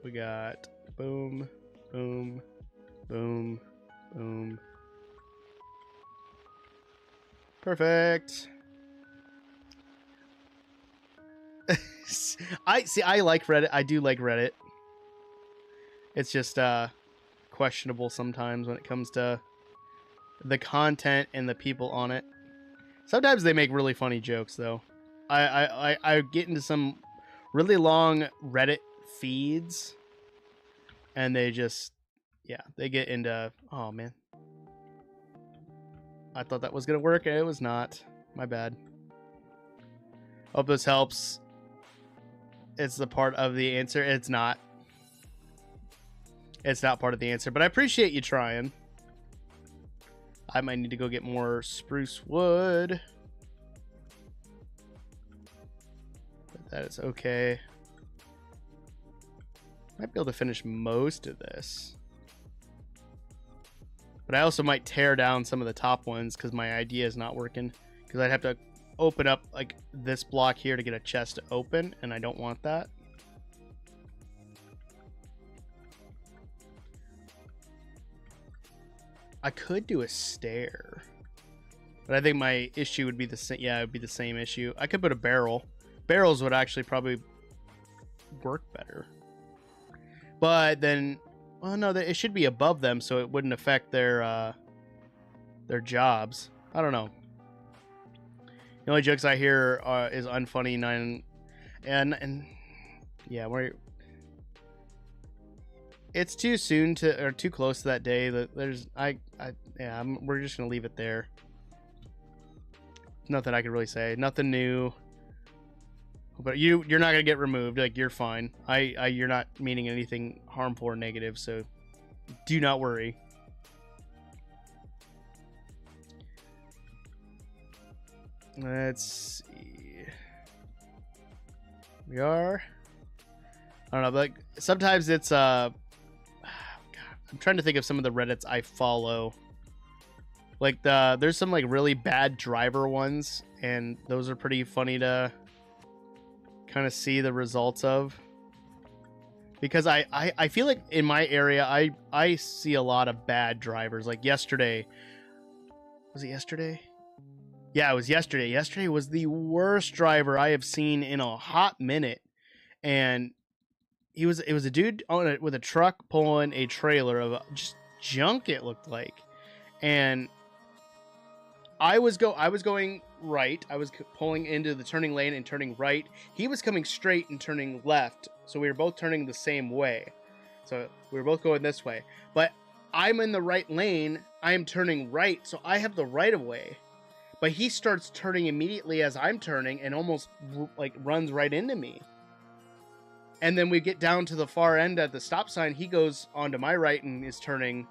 We got boom, boom, boom, boom. Perfect. I like Reddit. I do like Reddit. It's just questionable sometimes when it comes to the content and the people on it. Sometimes they make really funny jokes though. I get into some really long Reddit feeds and they just, yeah, they get into, oh man, I thought that was gonna work and it was not. My bad. Hope this helps. It's the part of the answer. It's not. It's not part of the answer, but I appreciate you trying. I might need to go get more spruce wood. But that is okay. Might be able to finish most of this. But I also might tear down some of the top ones because my idea is not working. Because I'd have to open up like this block here to get a chest to open, and I don't want that. I could do a stair, but I think my issue would be the same. Yeah, it would be the same issue. I could put a barrel. Barrels would actually probably work better. But then, well, no, it should be above them, so it wouldn't affect their jobs. I don't know. The only jokes I hear is unfunny and yeah, it's too soon to, or too close to that day that there's we're just gonna leave it there. Nothing I can really say. Nothing new. But you're not gonna get removed. Like, you're fine. You're not meaning anything harmful or negative, so do not worry. Let's see. We are. I don't know, but like sometimes it's God, I'm trying to think of some of the Reddits I follow. Like there's some like really bad driver ones, and those are pretty funny to kind of see the results of. Because I feel like in my area I see a lot of bad drivers. Like yesterday. Was it yesterday? Yeah, it was yesterday. Yesterday was the worst driver I have seen in a hot minute. And it was a dude with a truck pulling a trailer of just junk, it looked like. And I was going right. I was pulling into the turning lane and turning right. He was coming straight and turning left. So we were both turning the same way. So we were both going this way. But I'm in the right lane. I am turning right. So I have the right of way. But he starts turning immediately as I'm turning and almost like runs right into me. And then we get down to the far end at the stop sign. He goes onto my right and is turning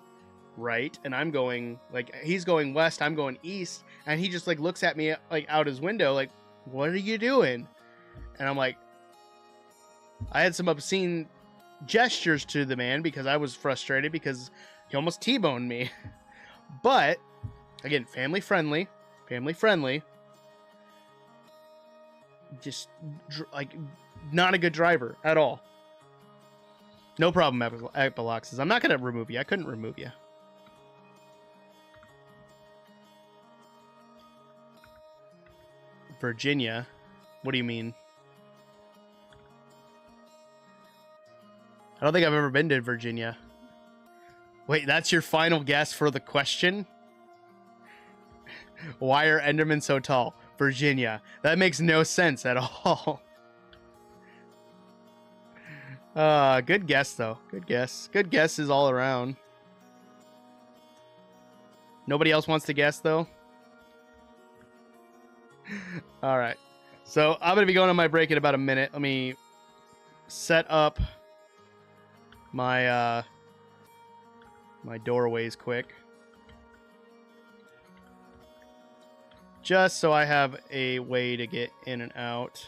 right. And I'm going, like, he's going west. I'm going east. And he just like looks at me like out his window, like, what are you doing? And I'm like, I had some obscene gestures to the man because I was frustrated because he almost T-boned me. But again, family friendly. Just like not a good driver at all. No problem, Epiloxes. I'm not gonna remove you. I couldn't remove you. Virginia? What do you mean? I don't think I've ever been to Virginia. Wait, that's your final guess for the question? Why are Endermen so tall? Virginia. That makes no sense at all. Good guess, though. Good guess. Good guesses all around. Nobody else wants to guess, though? All right. So I'm going to be going on my break in about a minute. Let me set up my my doorways quick. Just so I have a way to get in and out.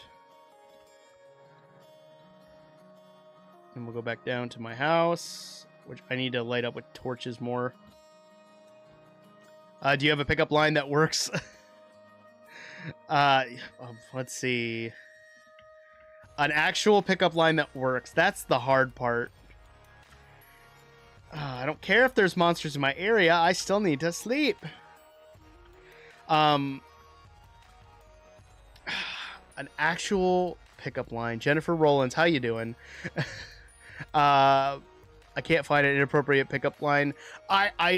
And we'll go back down to my house, which I need to light up with torches more. Do you have a pickup line that works? Let's see. An actual pickup line that works. That's the hard part. I don't care if there's monsters in my area. I still need to sleep. An actual pickup line. Jennifer Rollins, how you doing? I can't find an inappropriate pickup line.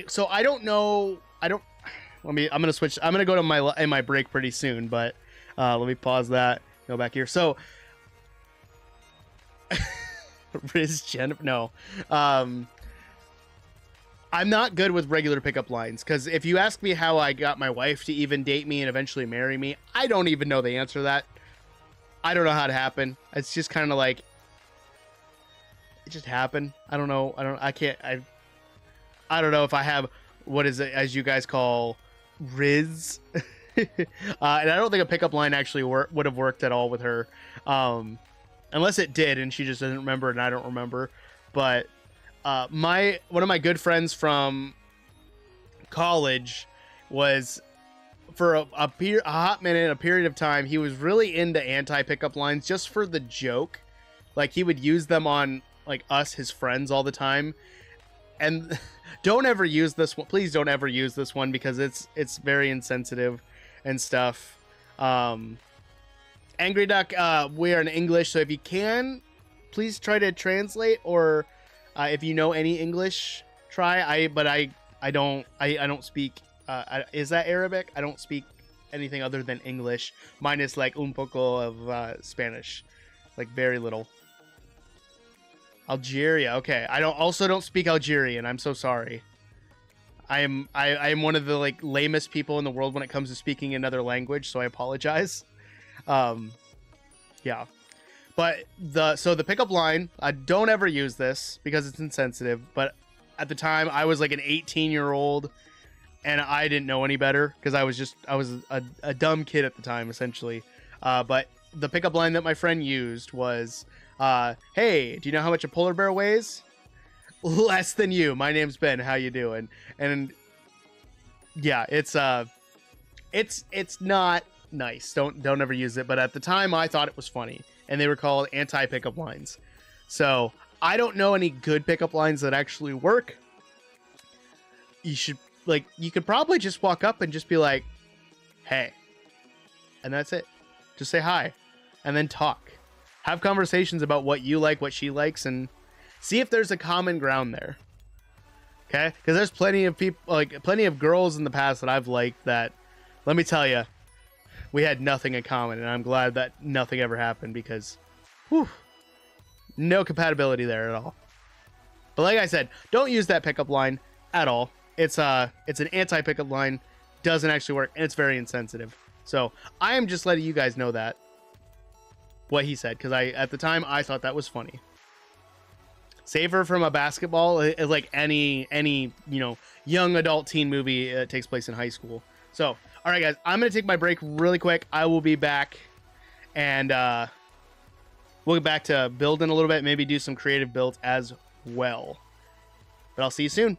So I don't know. I'm gonna switch. I'm gonna go to my break pretty soon, but let me pause that. Go back here. So Riz Jennifer. No. I'm not good with regular pickup lines, because if you ask me how I got my wife to even date me and eventually marry me, I don't even know the answer to that. I don't know how it happened. It's just kind of like, it just happened. I don't know. I don't know if I have, what is it, as you guys call, Riz. And I don't think a pickup line actually would have worked at all with her. Unless it did and she just doesn't remember and I don't remember. But one of my good friends from college was, for a hot minute, a period of time, he was really into anti-pickup lines just for the joke. Like, he would use them on like us, his friends, all the time. And don't ever use this one. Please don't ever use this one, because it's very insensitive and stuff. Angry Duck, we are in English, so if you can, please try to translate, or if you know any English, try. I don't speak. Is that Arabic? I don't speak anything other than English, minus like un poco of Spanish, like very little. Algeria. Okay, I don't speak Algerian. I'm so sorry. I am one of the like lamest people in the world when it comes to speaking another language, so I apologize. Yeah. But the pickup line, I don't ever use this because it's insensitive, but at the time I was like an 18-year-old and I didn't know any better, because I was a dumb kid at the time, essentially. But the pickup line that my friend used was, hey, do you know how much a polar bear weighs? Less than you. My name's Ben. How you doing? And yeah, it's not nice. Don't ever use it. But at the time, I thought it was funny, and they were called anti-pickup lines. So I don't know any good pickup lines that actually work. You could probably just walk up and just be like, hey, and that's it. Just say hi, and then talk. Have conversations about what you like, what she likes, and see if there's a common ground there. Okay? Because there's plenty of people, like plenty of girls in the past that I've liked that, let me tell you, we had nothing in common, and I'm glad that nothing ever happened, because whew, no compatibility there at all. But like I said, don't use that pickup line at all. It's an anti-pickup line, doesn't actually work, and it's very insensitive. So I am just letting you guys know that, what he said, because at the time I thought that was funny. Save her from a basketball, like any young adult teen movie takes place in high school. So all right, guys, I'm gonna take my break really quick. I will be back, and we'll get back to building a little bit, maybe do some creative builds as well. But I'll see you soon.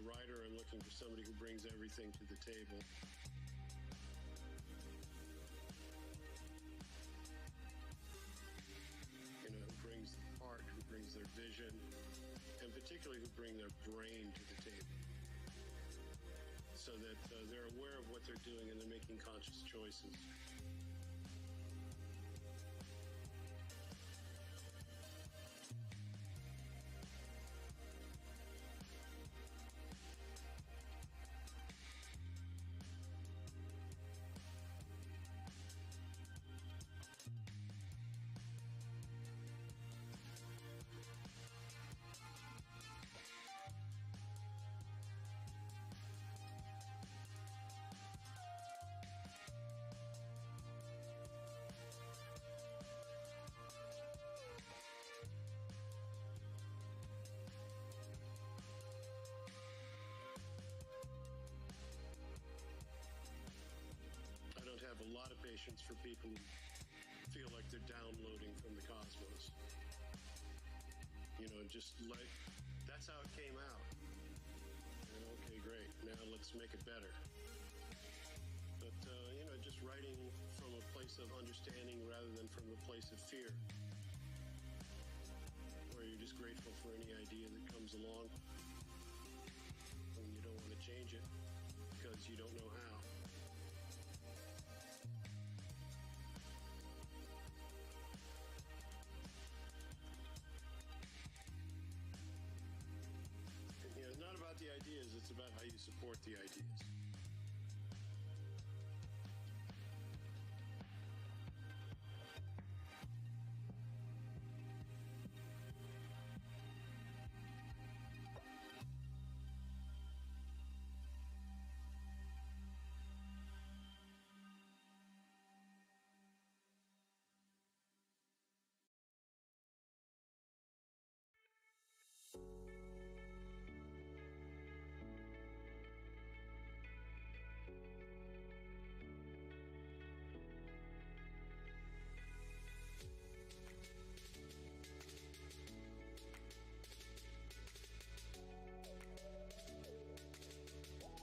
writer, I'm looking for somebody who brings everything to the table. You know, who brings the heart, who brings their vision, and particularly who bring their brain to the table. So that they're aware of what they're doing and they're making conscious choices. I don't have a lot of patience for people who feel like they're downloading from the cosmos. You know, just like, that's how it came out. And okay, great. Now let's make it better. But, you know, just writing from a place of understanding rather than from a place of fear. Where you're just grateful for any idea that comes along. And you don't want to change it because you don't know how. It's not about the ideas, it's about how you support the ideas.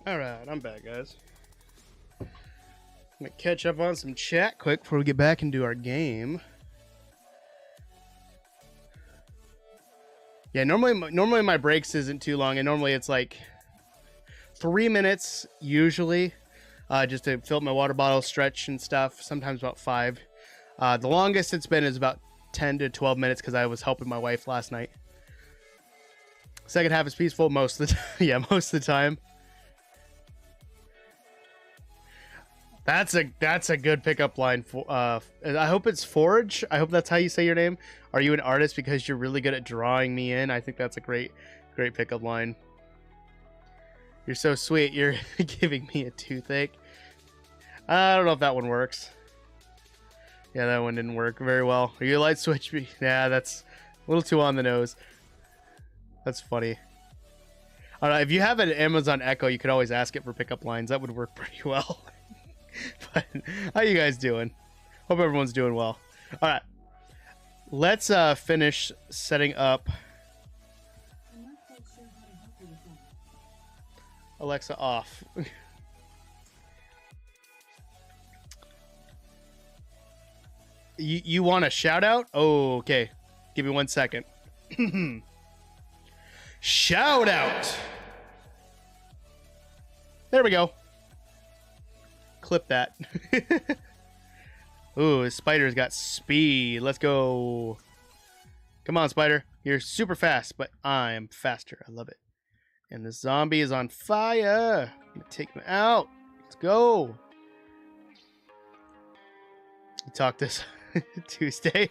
Alright, I'm back, guys. I'm gonna catch up on some chat quick before we get back and do our game. Yeah, normally my breaks isn't too long, and normally it's like 3 minutes usually, just to fill up my water bottle, stretch and stuff. Sometimes about 5. The longest it's been is about 10 to 12 minutes because I was helping my wife last night. Second half is peaceful most of the time. Yeah, most of the time. That's a good pickup line. For I hope it's Forge. I hope that's how you say your name. Are you an artist because you're really good at drawing me in? I think that's a great pickup line. You're so sweet. You're giving me a toothache. I don't know if that one works. Yeah, that one didn't work very well. Are you a light switch? Yeah, that's a little too on the nose. That's funny. All right, if you have an Amazon Echo, you could always ask it for pickup lines. That would work pretty well. But how you guys doing? Hope everyone's doing well. All right, let's finish setting up. Alexa off. You want a shout out? Oh, okay. Give me 1 second. Shout out. There we go. Clip that. Ooh, his spider's got speed. Let's go. Come on, spider. You're super fast, but I'm faster. I love it. And the zombie is on fire. I'm gonna take him out. Let's go. You talk this Tuesday.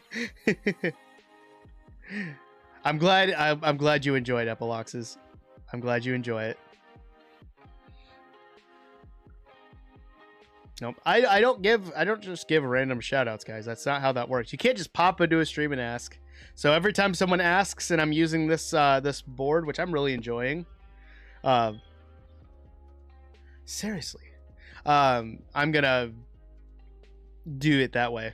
I'm glad you enjoyed Epiloxes. I'm glad you enjoy it. Nope. I don't just give random shout outs, guys. That's not how that works. You can't just pop into a stream and ask. So every time someone asks and I'm using this this board, which I'm really enjoying, seriously, I'm gonna do it that way.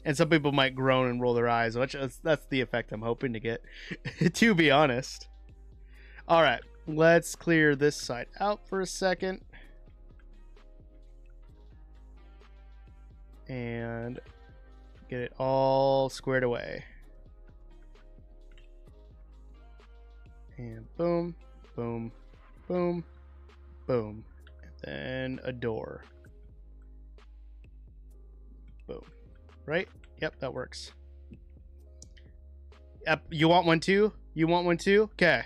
And some people might groan and roll their eyes, which that's the effect I'm hoping to get, to be honest. All right, let's clear this side out for a second. And get it all squared away. And boom, boom, boom, boom. And then a door. Boom. Right? Yep, that works. Yep, you want one too? You want one too? Okay.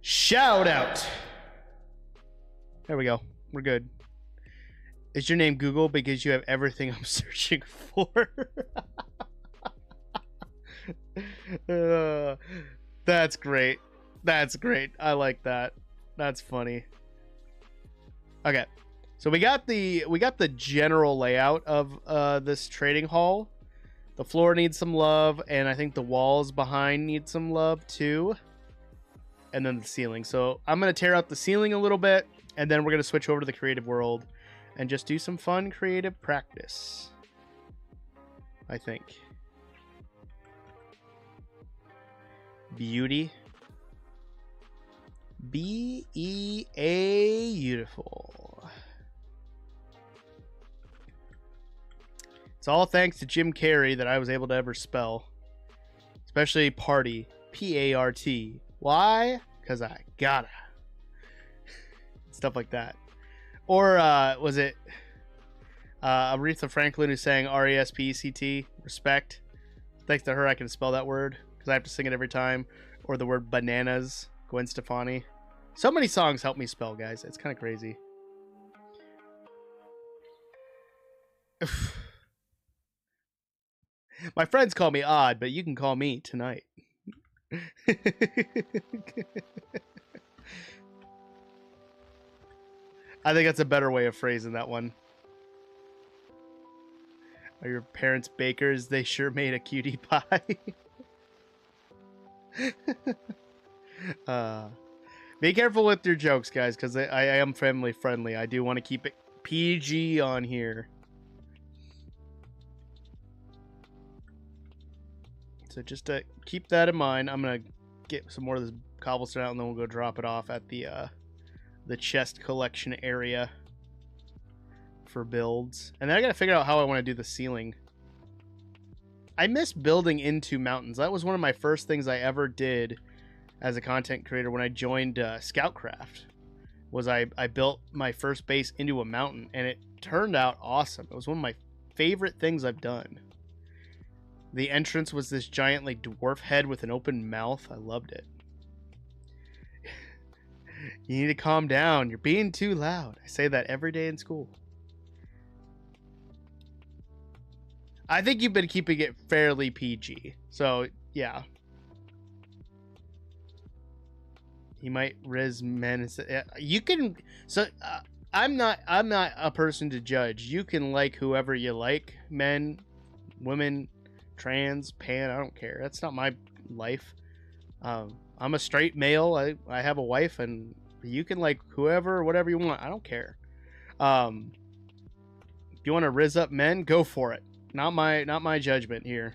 Shout out. There we go. We're good. Is your name Google because you have everything I'm searching for? That's great. That's great. I like that. That's funny. Okay. So we got the general layout of this trading hall. The floor needs some love, and I think the walls behind need some love too. And then the ceiling. So I'm going to tear out the ceiling a little bit, and then we're going to switch over to the creative world and just do some fun creative practice, I think. Beauty. Beautiful. It's all thanks to Jim Carrey that I was able to ever spell. Especially party. P-A-R-T. Why? Because I gotta. Stuff like that. Or was it Aretha Franklin who sang R-E-S-P-E-C-T? Respect. Thanks to her I can spell that word because I have to sing it every time. Or the word bananas. Gwen Stefani. So many songs help me spell, guys. It's kind of crazy. My friends call me odd, but you can call me tonight. I think that's a better way of phrasing that one. Are your parents bakers? They sure made a cutie pie. Be careful with your jokes, guys, because I am family friendly. I do want to keep it PG on here. So just to keep that in mind, I'm going to get some more of this cobblestone out, and then we'll go drop it off at the chest collection area for builds. And then I got to figure out how I want to do the ceiling. I miss building into mountains. That was one of my first things I ever did as a content creator when I joined Scoutcraft. Was I built my first base into a mountain, and it turned out awesome. It was one of my favorite things I've done. The entrance was this giant like dwarf head with an open mouth. I loved it. You need to calm down. You're being too loud. I say that every day in school. I think you've been keeping it fairly PG. So, yeah. You might riz men. You can. So, I'm not a person to judge. You can like whoever you like. Men, women, trans, pan. I don't care. That's not my life. I'm a straight male. I have a wife, and you can like whoever, whatever you want. I don't care. If you want to riz up men, go for it. Not my judgment here.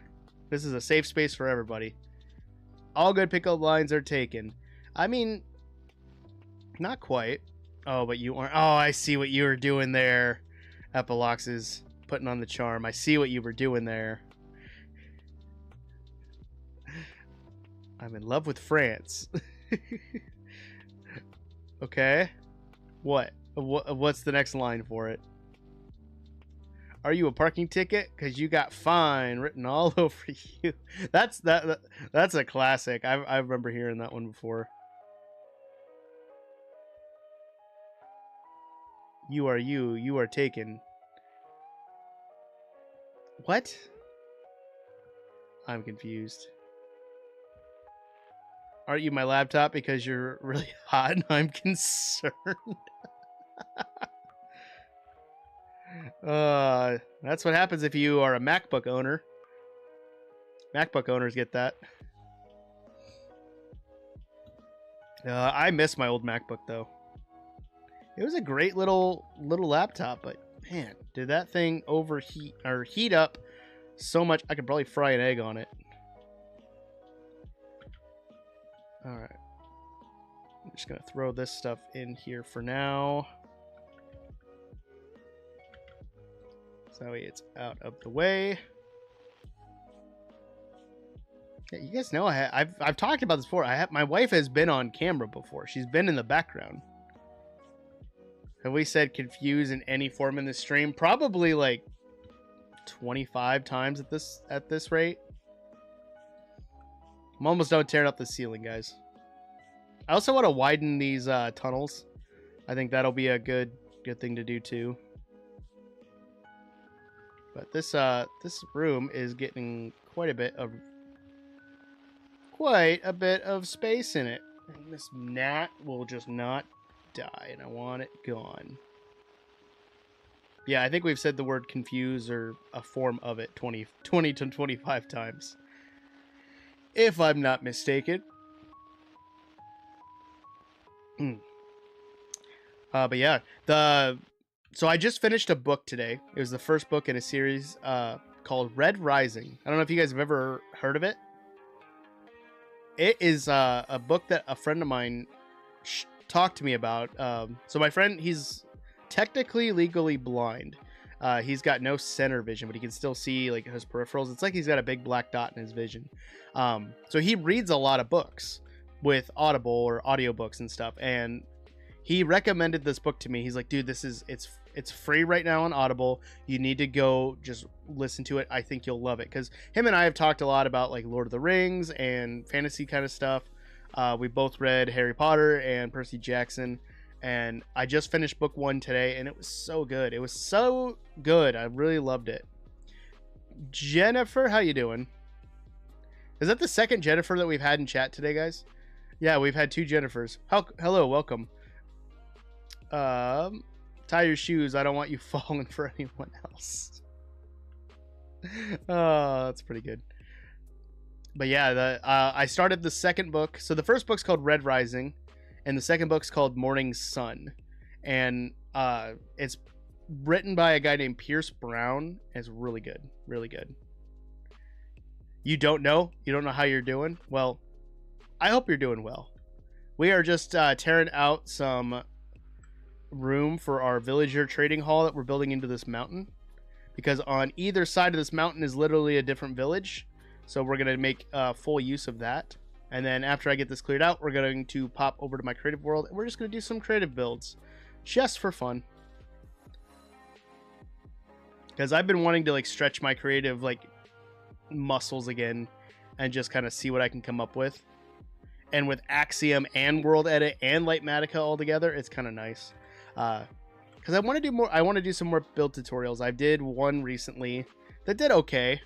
This is a safe space for everybody. All good pickup lines are taken. I mean, not quite. Oh, but you aren't. Oh, I see what you were doing there. Epilox is putting on the charm. I see what you were doing there. I'm in love with France. Okay. What's the next line for it? Are you a parking ticket? Because you got fine written all over you. That's a classic. I remember hearing that one before. You are you. You are taken. What? I'm confused. Aren't you my laptop because you're really hot and I'm concerned? That's what happens if you are a MacBook owner. MacBook owners get that. I miss my old MacBook though. It was a great little laptop, but man, did that thing overheat or heat up so much I could probably fry an egg on it. All right, I'm just going to throw this stuff in here for now. So it's out of the way. Yeah, you guys know I've talked about this before. My wife has been on camera before. She's been in the background. Have we said confuse in any form in this stream? Probably like 25 times at this rate. I'm almost done tearing up the ceiling, guys. I also want to widen these tunnels. I think that'll be a good thing to do too. But this room is getting quite a bit of space in it. And this gnat will just not die, and I want it gone. Yeah, I think we've said the word confuse or a form of it 20 to 25 times. If I'm not mistaken. But yeah, so I just finished a book today. It was the first book in a series called Red Rising. I don't know if you guys have ever heard of it. It is a book that a friend of mine talked to me about. So my friend, he's technically legally blind. He's got no center vision, but he can still see like his peripherals. It's like he's got a big black dot in his vision. So he reads a lot of books with Audible or audiobooks and stuff. And he recommended this book to me. He's like, dude, it's free right now on Audible. You need to go just listen to it. I think you'll love it. Because him and I have talked a lot about like Lord of the Rings and fantasy kind of stuff. We both read Harry Potter and Percy Jackson. And I just finished book 1 today, and it was so good. It was so good. I really loved it. Jennifer, how you doing? Is that the second Jennifer that we've had in chat today, guys? Yeah, we've had 2 Jennifers. Hello, welcome. Tie your shoes. I don't want you falling for anyone else. Oh, that's pretty good. But yeah, I started the second book. So the first book's called Red Rising, and the second book's called Morning Sun. And it's written by a guy named Pierce Brown. It's really good. Really good. You don't know? You don't know how you're doing? Well, I hope you're doing well. We are just tearing out some room for our villager trading hall that we're building into this mountain. Because on either side of this mountain is literally a different village. So we're going to make full use of that. And then after I get this cleared out, we're going to pop over to my creative world. And we're just going to do some creative builds. Just for fun. Because I've been wanting to like stretch my creative like muscles again. And just kind of see what I can come up with. And with Axiom and World Edit and Lightmatica all together, it's kind of nice. Because I want to do more. I want to do some more build tutorials. I did one recently that did okay.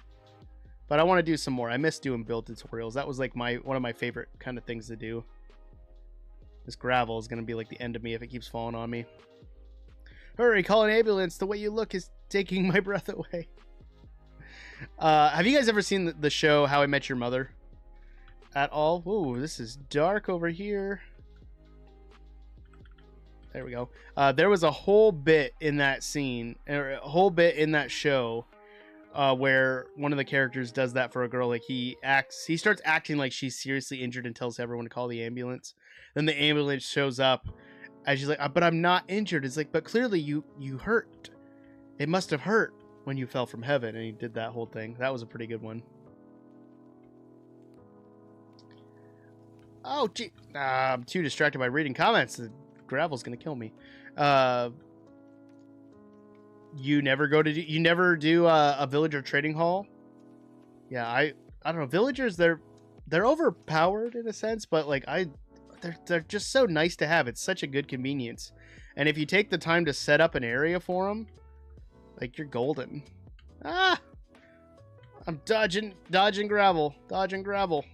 But I want to do some more. I miss doing build tutorials. That was like one of my favorite kind of things to do. This gravel is going to be like the end of me if it keeps falling on me. Hurry, call an ambulance. The way you look is taking my breath away. Have you guys ever seen the show How I Met Your Mother at all? Ooh, this is dark over here. There we go. There was a whole bit in that scene, or a whole bit in that show, where one of the characters does that for a girl. Like he starts acting like she's seriously injured and tells everyone to call the ambulance. Then the ambulance shows up and she's like, but I'm not injured. It's like, but clearly you hurt. It must have hurt when you fell from heaven. And he did that whole thing. That was a pretty good one. Oh, gee. I'm too distracted by reading comments. The gravel's going to kill me. You never do a villager trading hall? Yeah, I don't know. Villagers, they're overpowered in a sense, but like they're just so nice to have. It's such a good convenience. And if you take the time to set up an area for them, like you're golden. Ah! I'm dodging gravel. Dodging gravel.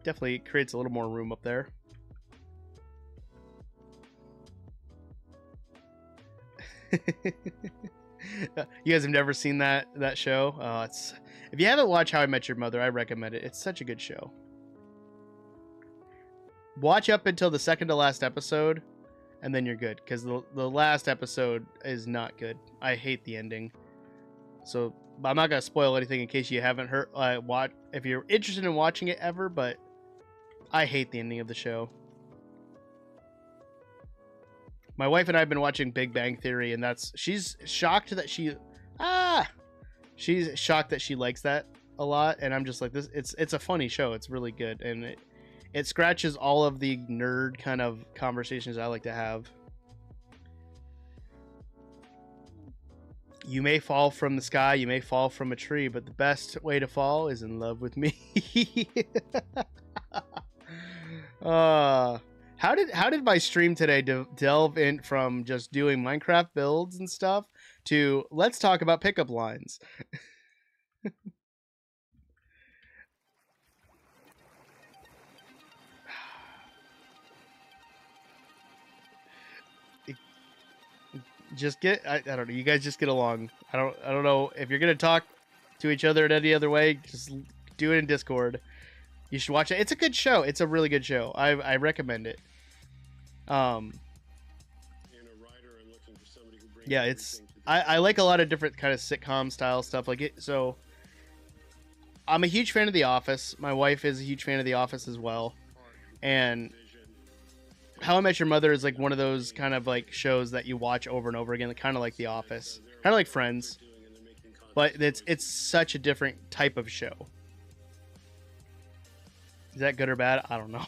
Definitely creates a little more room up there. You guys have never seen that show? If you haven't watched How I Met Your Mother, I recommend it. It's such a good show. Watch up until the second to last episode, and then you're good. Because the last episode is not good. I hate the ending. So I'm not gonna spoil anything in case you haven't heard if you're interested in watching it ever, but I hate the ending of the show. My wife and I have been watching Big Bang Theory, and she's shocked that she likes that a lot, and I'm just like, it's a funny show. It's really good, and it scratches all of the nerd kind of conversations I like to have. You may fall from the sky, you may fall from a tree, but the best way to fall is in love with me. How did my stream today delve in from just doing Minecraft builds and stuff to let's talk about pickup lines? I don't know, you guys just get along. I don't know if you're gonna talk to each other in any other way, just do it in Discord. You should watch it. It's a good show. It's a really good show. I recommend it. Yeah, I like a lot of different kind of sitcom style stuff like it. So I'm a huge fan of The Office. My wife is a huge fan of The Office as well. And How I Met Your Mother is like one of those kind of like shows that you watch over and over again, kind of like The Office, kind of like Friends, but it's such a different type of show. Is that good or bad? I don't know.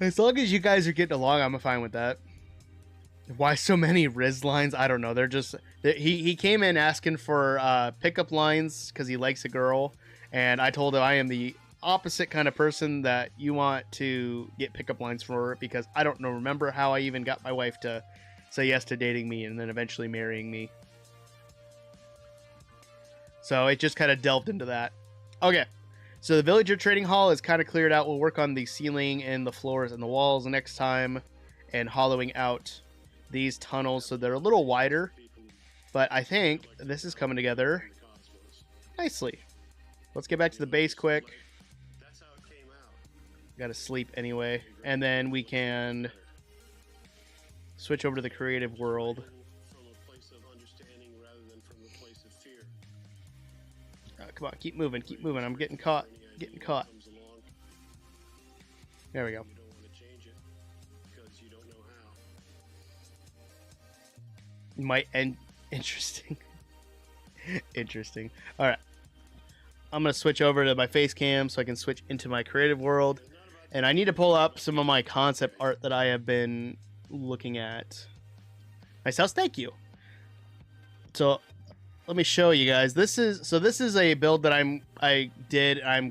As long as you guys are getting along, I'm fine with that. Why so many Riz lines? I don't know. He came in asking for pickup lines because he likes a girl, and I told him I am the opposite kind of person that you want to get pickup lines for, because I don't remember how I even got my wife to say yes to dating me and then eventually marrying me. So it just kind of delved into that. Okay, so the villager trading hall is kind of cleared out. We'll work on the ceiling and the floors and the walls next time, and hollowing out these tunnels so they're a little wider. But I think this is coming together nicely. Let's get back to the base quick. Gotta sleep anyway. And then we can switch over to the creative world. Come on, keep moving, keep moving. I'm getting caught. Getting caught. There we go. Might end. Interesting. Interesting. All right. I'm going to switch over to my face cam so I can switch into my creative world. And I need to pull up some of my concept art that I have been looking at. Nice house. Thank you. So let me show you guys. This is a build that I'm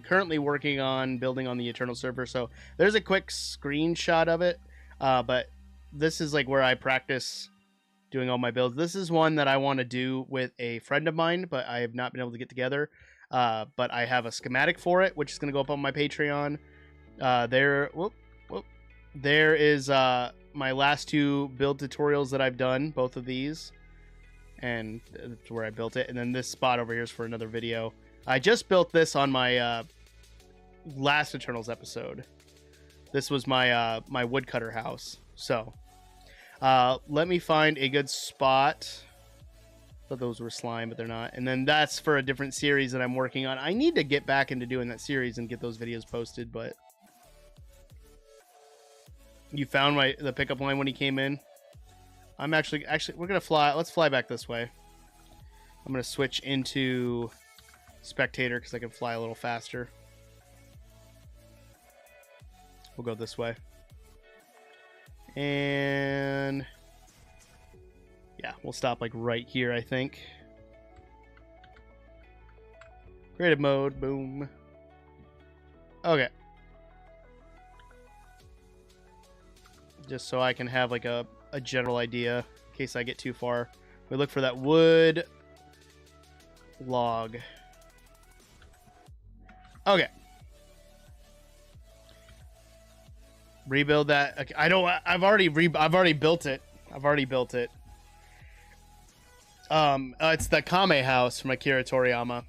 currently working on building on the Eternal server. So there's a quick screenshot of it. But this is like where I practice doing all my builds. This is one that I want to do with a friend of mine, but I have not been able to get together. But I have a schematic for it, which is going to go up on my Patreon. There is my last two build tutorials that I've done, both of these. And that's where I built it. And then this spot over here is for another video. I just built this on my last Eternals episode. This was my my woodcutter house. So let me find a good spot. Thought those were slime, but they're not. And then that's for a different series that I'm working on. I need to get back into doing that series and get those videos posted, but you found the pickup line when he came in. I'm actually we're gonna fly. Let's fly back this way. I'm gonna switch into spectator because I can fly a little faster. We'll go this way. And yeah, we'll stop like right here, I think. Creative mode, boom. Okay. Just so I can have like a general idea in case I get too far. We look for that wood log. Okay. Rebuild that. Okay, I've already built it. It's the Kame house from Akira Toriyama.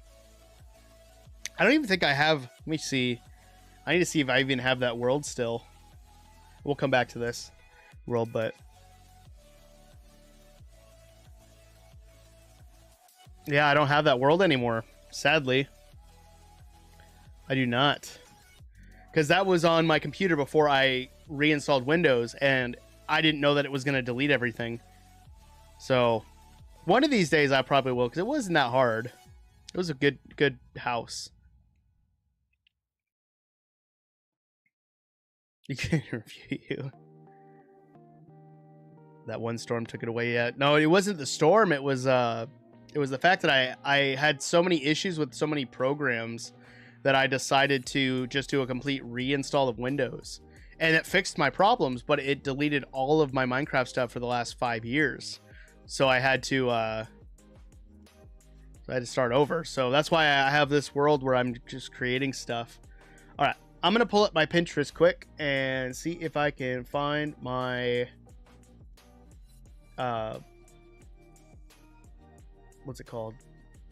I don't even think I have. Let me see. I need to see if I even have that world still. We'll come back to this world, but Yeah, I don't have that world anymore. Sadly. I do not. Because that was on my computer before I reinstalled Windows, and I didn't know that it was going to delete everything. So, one of these days I probably will, because it wasn't that hard. It was a good house. You can review you. That one storm took it away yet. No, it wasn't the storm. It was the fact that I had so many issues with so many programs that I decided to just do a complete reinstall of Windows. And it fixed my problems, but it deleted all of my Minecraft stuff for the last 5 years. So I had to start over. So that's why I have this world where I'm just creating stuff. All right, I'm going to pull up my Pinterest quick and see if I can find my what's it called?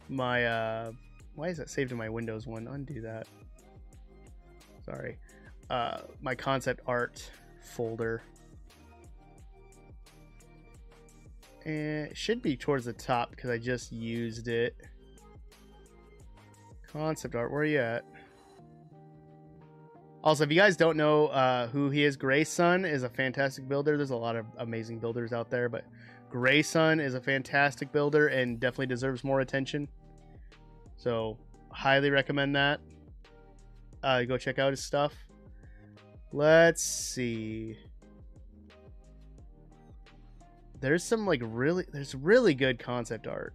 My why is that saved in my Windows one? Undo that. Sorry. My concept art folder. And it should be towards the top because I just used it. Concept art, where are you at? Also, if you guys don't know who he is, Grayson is a fantastic builder. There's a lot of amazing builders out there, but Grayson is a fantastic builder and definitely deserves more attention. So, highly recommend that. Go check out his stuff. Let's see. There's some there's really good concept art.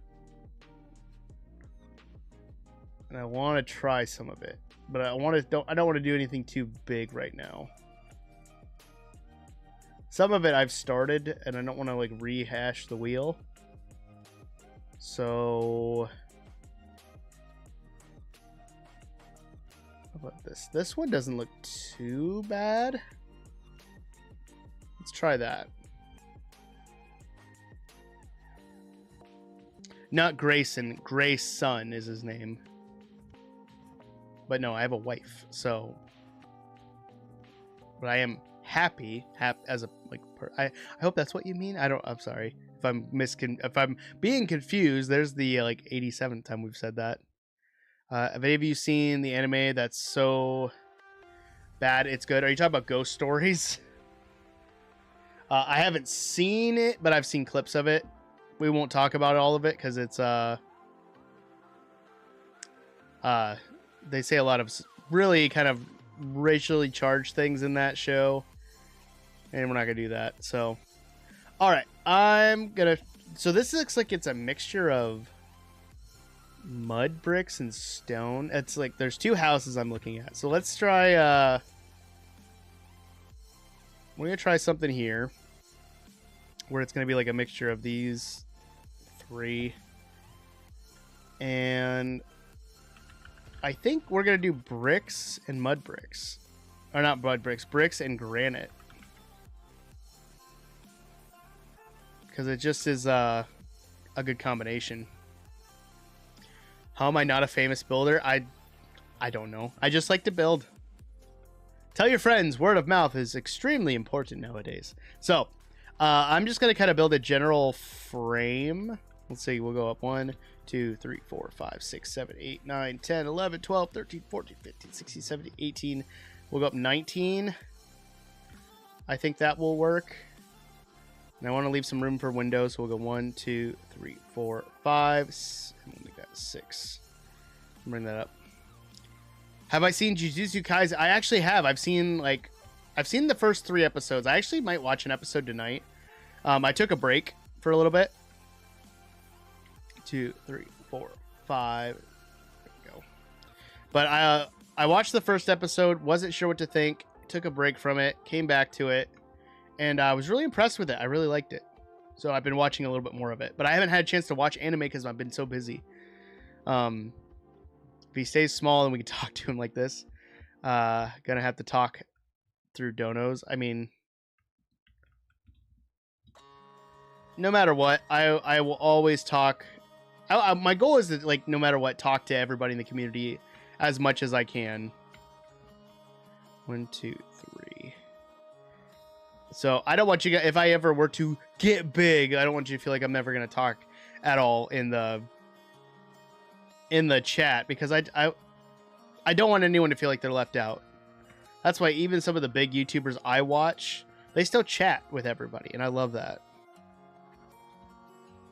And I want to try some of it. But I don't want to do anything too big right now. Some of it I've started and I don't want to rehash the wheel. So how about this? This one doesn't look too bad. Let's try that. Not Grayson. Grayson is his name. But no, I have a wife, so. But I am happy as a I hope that's what you mean. I'm sorry if I'm being confused. There's the 87th time we've said that. Have any of you seen the anime that's so bad it's good? Are you talking about Ghost Stories? I haven't seen it, but I've seen clips of it. We won't talk about all of it because it's they say a lot of really kind of racially charged things in that show, and we're not gonna do that. So, all right, so this looks like it's a mixture of mud bricks and stone. It's there's two houses I'm looking at. So let's try. We're gonna try something here where it's gonna be a mixture of these three, and I think we're going to do bricks and mud bricks. Or not mud bricks, bricks and granite. Because it just is a good combination. How am I not a famous builder? I don't know. I just like to build. Tell your friends, word of mouth is extremely important nowadays. So, I'm just going to kind of build a general frame. Let's see, we'll go up 1, 2, 3, 4, 5, 6, 7, 8, 9, 10, 11, 12, 13, 14, 15, 16, 17, 18. We'll go up 19. I think that will work. And I want to leave some room for windows, so we'll go 1, 2, 3, 4, 5. And we got 6. Bring that up. Have I seen Jujutsu Kaisen? I actually have. I've seen the first 3 episodes. I actually might watch an episode tonight. I took a break for a little bit. 2, 3, 4, 5. There we go. But I watched the first episode, wasn't sure what to think, took a break from it, came back to it, and I was really impressed with it. I really liked it. So I've been watching a little bit more of it. But I haven't had a chance to watch anime because I've been so busy. If he stays small and we can talk to him like this, gonna have to talk through donos. I mean, no matter what, I will always talk. My goal is to, no matter what, talk to everybody in the community as much as I can. 1, 2, 3. So I don't want you guys, if I ever were to get big, I don't want you to feel like I'm never going to talk at all in the in the chat because I don't want anyone to feel like they're left out. That's why even some of the big YouTubers I watch, they still chat with everybody, and I love that.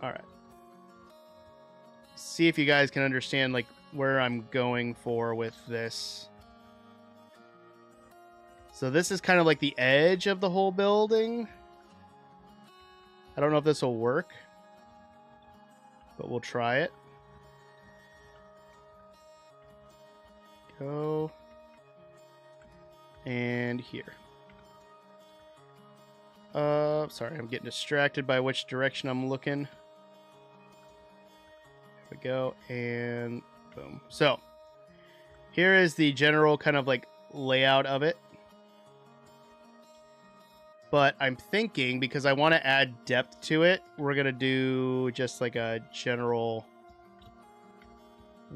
All right. See if you guys can understand like where I'm going for with this. So this is kind of like the edge of the whole building. I don't know if this will work, but we'll try it. Go. And here. Sorry, I'm getting distracted by which direction I'm looking. There we go, and boom. So, here is the general kind of like layout of it. But I'm thinking, because I want to add depth to it, we're going to do just like a general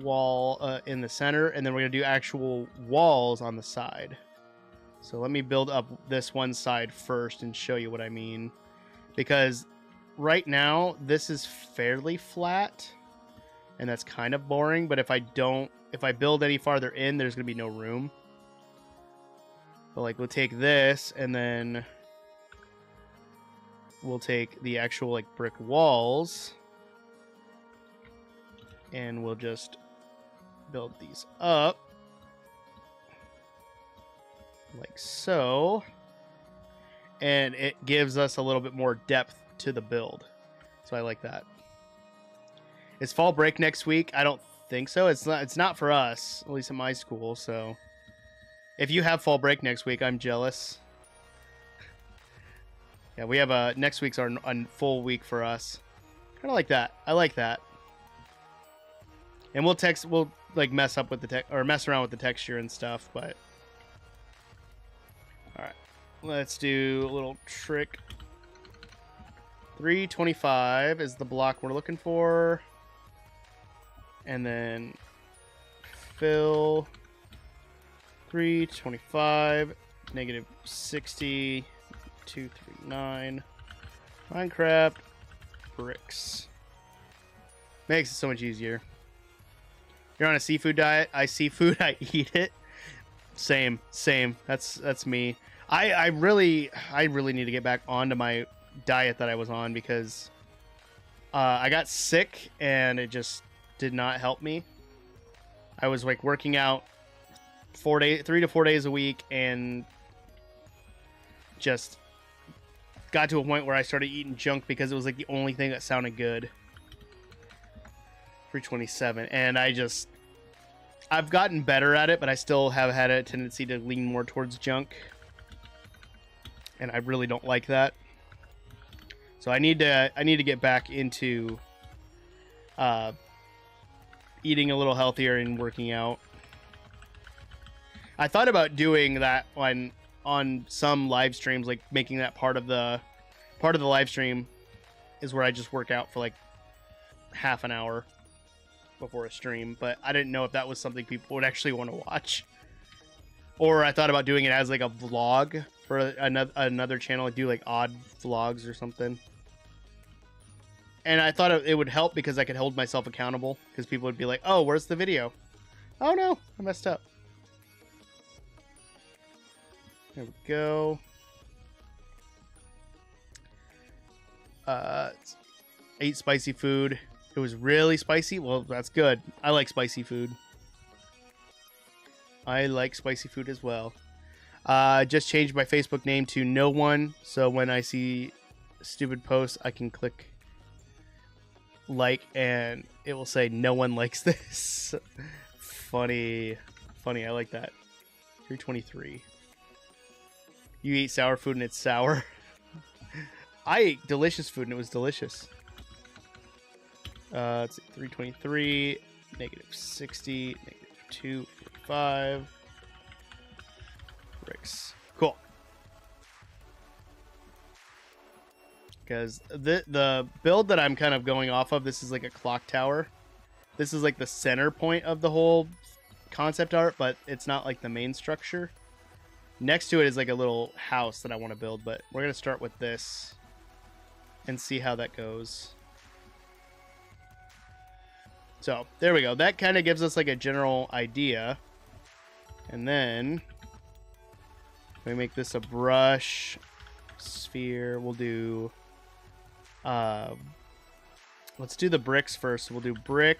wall in the center, and then we're going to do actual walls on the side. So let me build up this one side first and show you what I mean. Because right now, this is fairly flat, and that's kind of boring, but if I build any farther in, there's going to be no room. But like, we'll take this, and then we'll take the actual like brick walls, and we'll just build these up. Like so, and it gives us a little bit more depth to the build, so I like that. Is fall break next week? I don't think so. It's not for us, at least in my school. So if you have fall break next week, I'm jealous. Yeah, we have next week's our full week for us. Kind of like that. I like that. And we'll like mess up with the mess around with the texture and stuff, but. Alright, let's do a little trick. 325 is the block we're looking for. And then fill 325, negative 60, 239, Minecraft bricks. Makes it so much easier. You're on a seafood diet. I see food, I eat it. Same. That's me. I really need to get back onto my diet that I was on because I got sick and it just did not help me. I was like working out 3 to 4 days a week and just got to a point where I started eating junk because it was like the only thing that sounded good. 327, and I've gotten better at it, but I still have had a tendency to lean more towards junk. And I really don't like that. So I need to get back into eating a little healthier and working out. I thought about doing that on some live streams, like making that part of the live stream is where I just work out for like half an hour before a stream, but I didn't know if that was something people would actually want to watch. Or I thought about doing it as like a vlog for another channel, do like odd vlogs or something. And I thought it would help because I could hold myself accountable, because people would be like, oh, where's the video? Oh no, I messed up. There we go. Ate spicy food. It was really spicy. Well, that's good. I like spicy food. I like spicy food as well. Just changed my Facebook name to No One, so when I see stupid posts, I can click like, and it will say no one likes this. Funny. I like that. 323. You eat sour food and it's sour. I ate delicious food and it was delicious. Let's see, 323, negative 60, negative 245. Bricks. Cool. Because the build that I'm kind of going off of, this is like a clock tower. This is like the center point of the whole concept art, but it's not like the main structure. Next to it is like a little house that I want to build, but we're going to start with this and see how that goes. So there we go. That kind of gives us like a general idea. And then we make this a brush sphere. We'll do let's do the bricks first. We'll do brick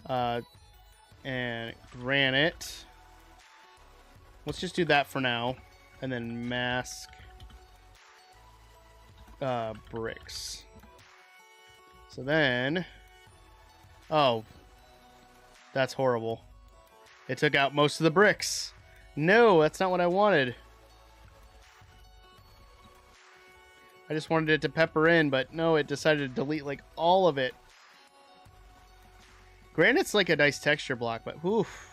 and granite. Let's just do that for now, and then mask bricks. So then, oh, that's horrible. It took out most of the bricks. No, that's not what I wanted. I just wanted it to pepper in, but no, it decided to delete like all of it. Granite's like a nice texture block, but oof.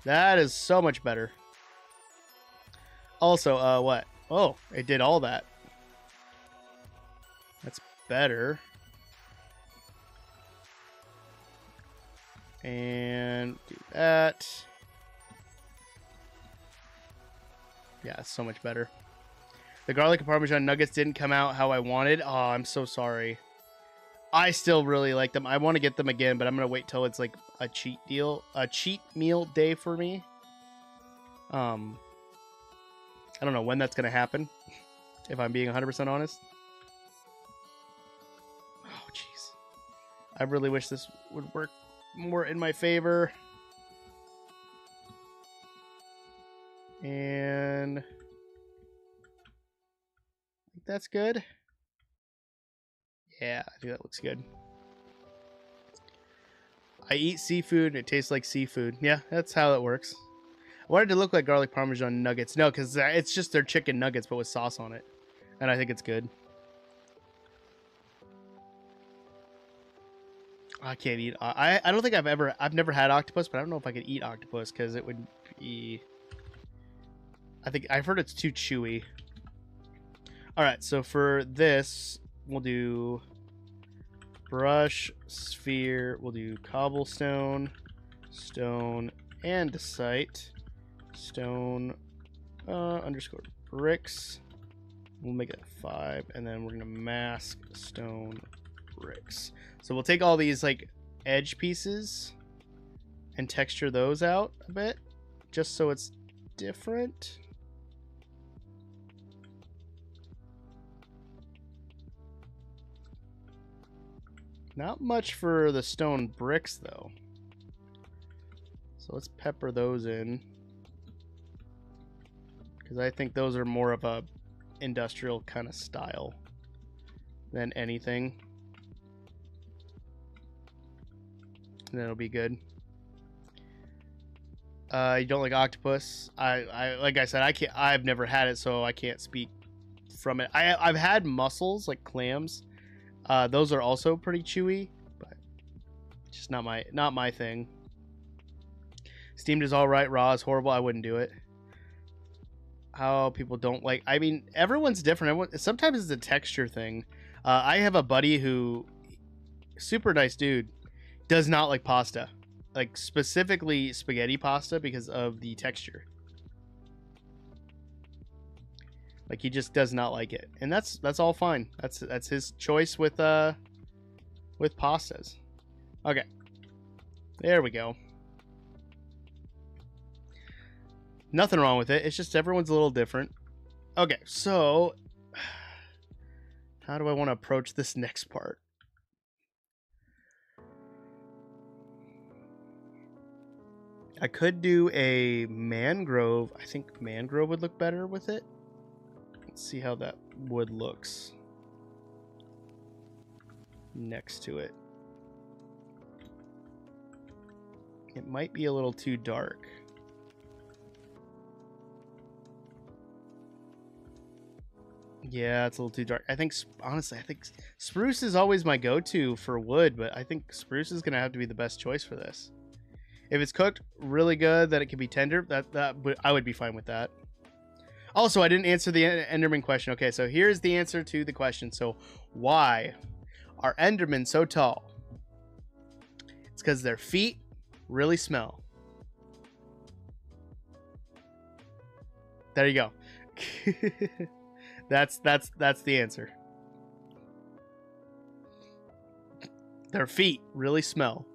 That is so much better. Also, what? Oh, it did all that. That's better. And do that. Yeah, it's so much better. The garlic and Parmesan nuggets didn't come out how I wanted. Oh, I'm so sorry. I still really like them. I want to get them again, but I'm going to wait till it's like a cheat meal day for me. I don't know when that's going to happen, if I'm being 100% honest. Oh, jeez. I really wish this would work more in my favor. And I think that's good. Yeah, I think that looks good. I eat seafood and it tastes like seafood. Yeah, that's how it works. I wanted to look like garlic Parmesan nuggets. No, because it's just their chicken nuggets, but with sauce on it. And I think it's good. I can't eat. I don't think I've never had octopus, but I don't know if I could eat octopus because it would be. I've heard it's too chewy. All right, so for this, we'll do brush, sphere. We'll do cobblestone, stone, andesite, stone, underscore bricks. We'll make it 5, and then we're gonna mask stone bricks. So we'll take all these like edge pieces and texture those out a bit, just so it's different. Not much for the stone bricks though. So let's pepper those in, because I think those are more of a industrial kind of style than anything. And then it'll be good. You don't like octopus? I like I said, I've never had it, so I can't speak from it. I've had mussels, like clams. Those are also pretty chewy, but just not my thing. Steamed is all right. Raw is horrible. I wouldn't do it. How people don't like. I mean, everyone's different. Sometimes it's a texture thing. I have a buddy who, super nice dude, does not like pasta, like specifically spaghetti pasta, because of the texture. Like he just does not like it, and that's all fine. That's his choice with pastas. Okay, there we go. Nothing wrong with it. It's just everyone's a little different. Okay, so how do I want to approach this next part? I could do a mangrove. I think mangrove would look better with it. Let's see how that wood looks next to it. It might be a little too dark. Yeah, it's a little too dark. I think, honestly, I think spruce is always my go-to for wood, but I think spruce is going to have to be the best choice for this. If it's cooked really good, that it can be tender, I would be fine with that. Also, I didn't answer the Enderman question. Okay, so here's the answer to the question. So, why are Endermen so tall? It's because their feet really smell. There you go. That's the answer. Their feet really smell.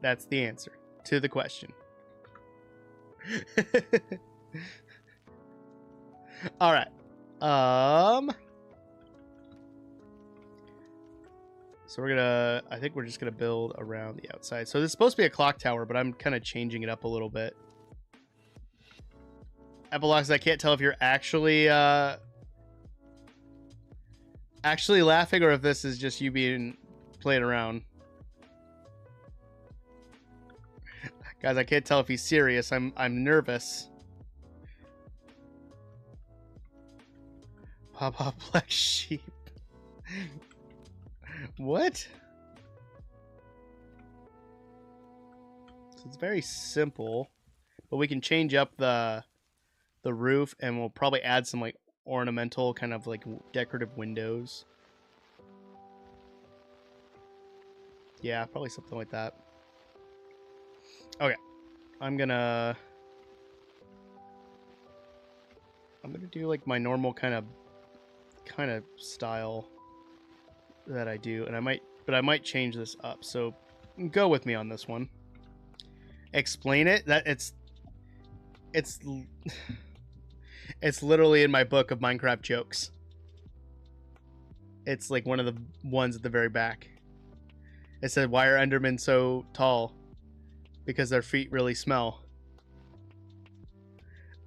That's the answer to the question. All right. So I think we're just gonna build around the outside. So this is supposed to be a clock tower, but I'm kind of changing it up a little bit. Epilogues, I can't tell if you're actually laughing or if this is just you playing around. Guys, I can't tell if he's serious. I'm nervous. Papa Black Sheep. What? So it's very simple, but we can change up the roof, and we'll probably add some like ornamental kind of like decorative windows. Yeah, probably something like that. Okay, I'm gonna do like my normal kind of style that I do, and I might change this up. So go with me on this one. Explain it. That it's literally in my book of Minecraft jokes. It's like one of the ones at the very back. It said, "Why are Endermen so tall? Because their feet really smell."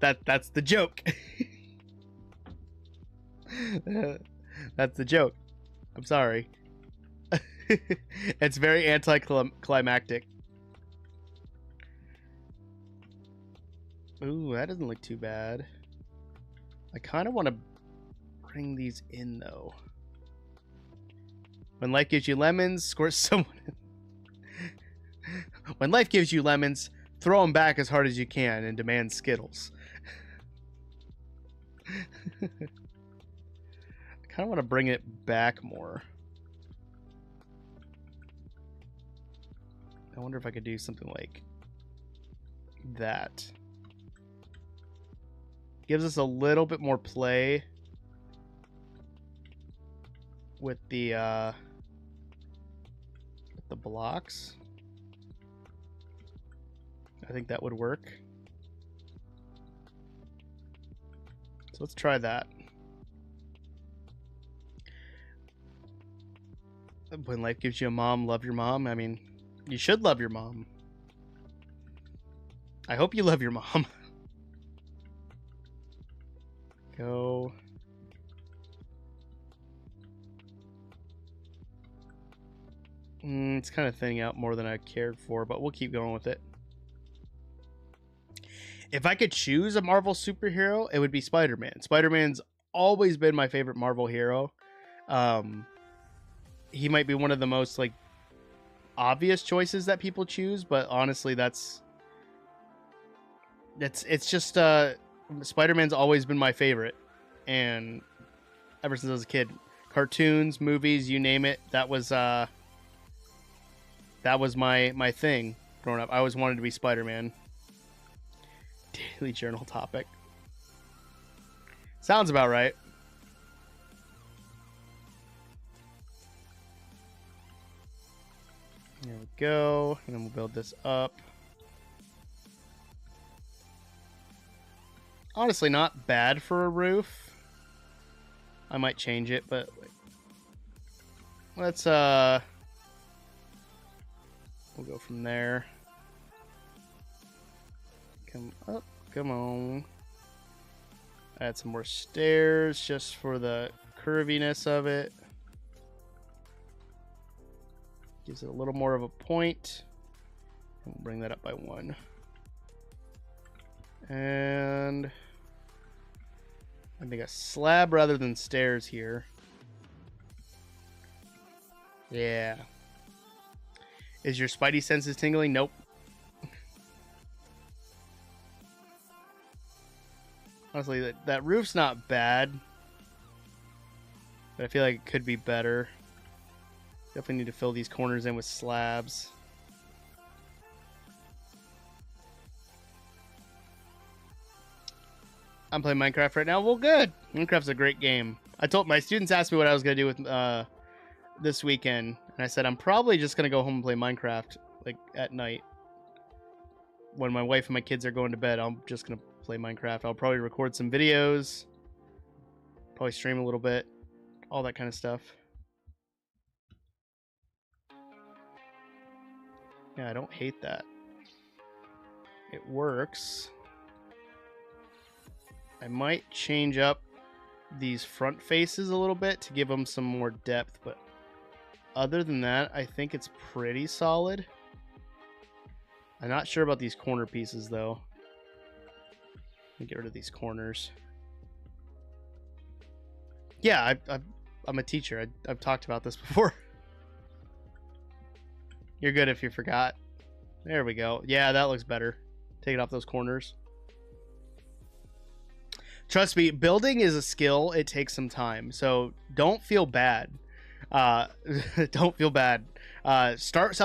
That's the joke. That's the joke. I'm sorry. It's very anticlimactic. Ooh, that doesn't look too bad. I kind of want to bring these in, though. When life gives you lemons, squirt someone in. When life gives you lemons, throw them back as hard as you can and demand Skittles. I kind of want to bring it back more. I wonder if I could do something like that. Gives us a little bit more play with the blocks. I think that would work. So let's try that. When life gives you a mom, love your mom. I mean, you should love your mom. I hope you love your mom. Go. It's kind of thinning out more than I cared for, but we'll keep going with it. If I could choose a Marvel superhero, it would be Spider-Man. Spider-Man's always been my favorite Marvel hero. He might be one of the most like obvious choices that people choose, but honestly, it's just Spider-Man's always been my favorite, and ever since I was a kid, cartoons, movies, you name it, that was my thing growing up. I always wanted to be Spider-Man. Daily journal topic. Sounds about right. There we go. And then we'll build this up. Honestly, not bad for a roof. I might change it, but let's we'll go from there. Come up, come on. Add some more stairs just for the curviness of it. Gives it a little more of a point. And we'll bring that up by 1. And I think a slab rather than stairs here. Yeah. Is your spidey senses tingling? Nope. Honestly, that roof's not bad, but I feel like it could be better. Definitely need to fill these corners in with slabs. I'm playing Minecraft right now. Well, good. Minecraft's a great game. My students asked me what I was going to do with this weekend, and I said I'm probably just gonna go home and play Minecraft like at night. When my wife and my kids are going to bed, I'm just gonna play Minecraft. I'll probably record some videos, probably stream a little bit, all that kind of stuff. Yeah, I don't hate that. It works. I might change up these front faces a little bit to give them some more depth, but other than that, I think it's pretty solid. I'm not sure about these corner pieces, though. Let me get rid of these corners. Yeah, I'm a teacher. I've talked about this before. You're good if you forgot. There we go. Yeah, that looks better. Taking off those corners. Trust me, building is a skill. It takes some time. So don't feel bad. Don't feel bad. Start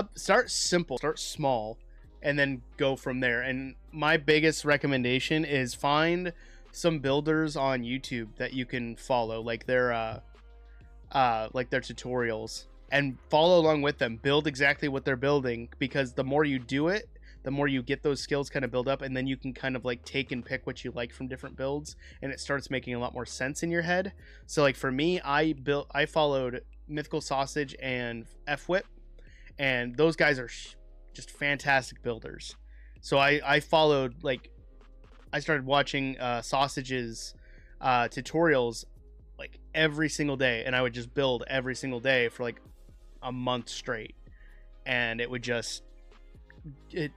simple. Start small. And then go from there. And my biggest recommendation is find some builders on YouTube that you can follow, like their tutorials, and follow along with them. Build exactly what they're building, because the more you do it, the more you get those skills kind of build up, and then you can kind of like take and pick what you like from different builds, and it starts making a lot more sense in your head. So like for me, I followed Mythical Sausage and F-Whip, and those guys are just fantastic builders. So I followed, like, I started watching Sausage's tutorials like every single day, and I would just build every single day for like a month straight, and it would just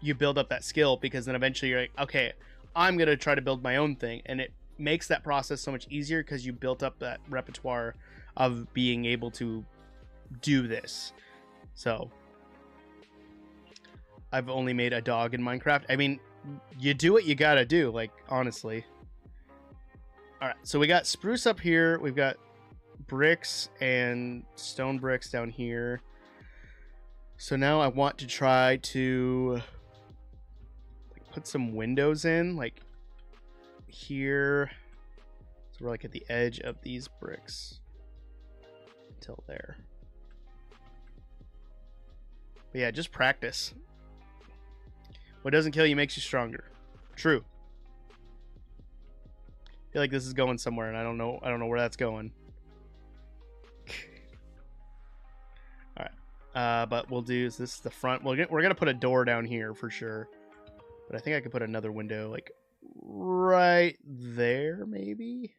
you build up that skill, because then eventually you're like, okay, I'm gonna try to build my own thing, and it makes that process so much easier because you built up that repertoire of being able to do this. So I've only made a dog in Minecraft. I mean, you do what you gotta do, like, honestly. All right, so we got spruce up here. We've got bricks and stone bricks down here. So now I want to try to like put some windows in, like here. So we're like at the edge of these bricks until there. But yeah, just practice. What doesn't kill you makes you stronger. True. I feel like this is going somewhere, and I don't know where that's going. All right, but we'll do. So this is the front. We're gonna put a door down here for sure, but I think I could put another window like right there, maybe.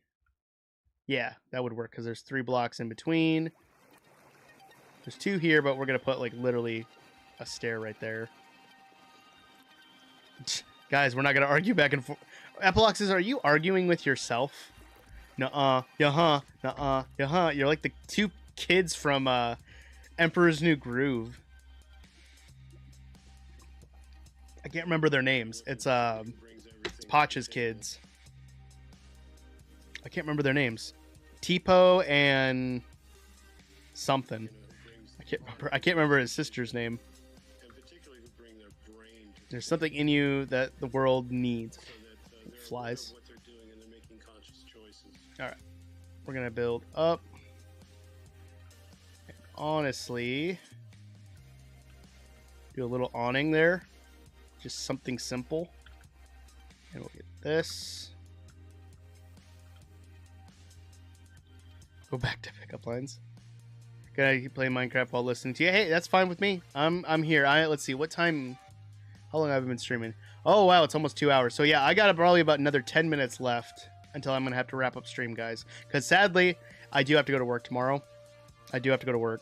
Yeah, that would work, because there's 3 blocks in between. There's 2 here, but we're gonna put like literally a stair right there. Guys, we're not gonna argue back and forth. Epiloxes, are you arguing with yourself? Nuh-uh, yeah-huh, nuh-uh, yeah-huh. You're like the 2 kids from Emperor's New Groove. I can't remember their names. It's Potch's kids. I can't remember their names. Tipo and something. I can't remember his sister's name. There's something in you that the world needs. Flies. Alright. We're going to build up. And honestly, do a little awning there. Just something simple. And we'll get this. Go back to pickup lines. Gonna keep playing Minecraft while listening to you. Hey, that's fine with me. I'm here. Let's see, what time... How long have I been streaming? Oh, wow, it's almost 2 hours. So, yeah, I got probably about another 10 minutes left until I'm going to have to wrap up stream, guys. Because, sadly, I do have to go to work tomorrow. I do have to go to work.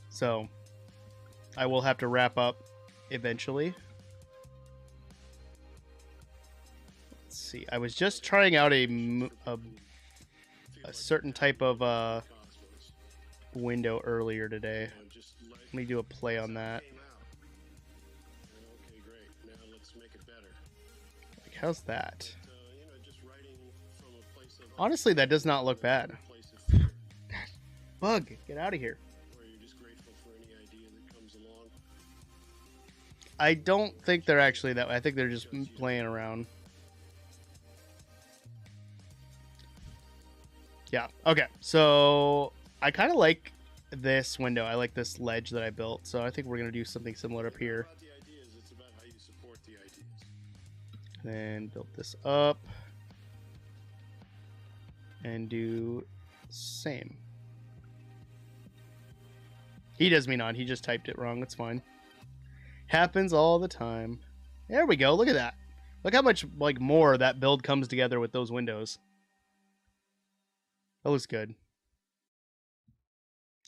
So, I will have to wrap up eventually. Let's see. I was just trying out a certain type of window earlier today. Let me do a play on that. How's that? Honestly, that does not look bad. Bug, get out of here. I don't think they're actually that way. I think they're just playing around. Yeah, okay. So I kind of like this window. I like this ledge that I built, so I think we're gonna do something similar up here. About the ideas, it's about how you support the ideas. Then build this up and do same. He does me not. He just typed it wrong. That's fine. Happens all the time. There we go. Look at that. Look how much like more that build comes together with those windows. That looks good.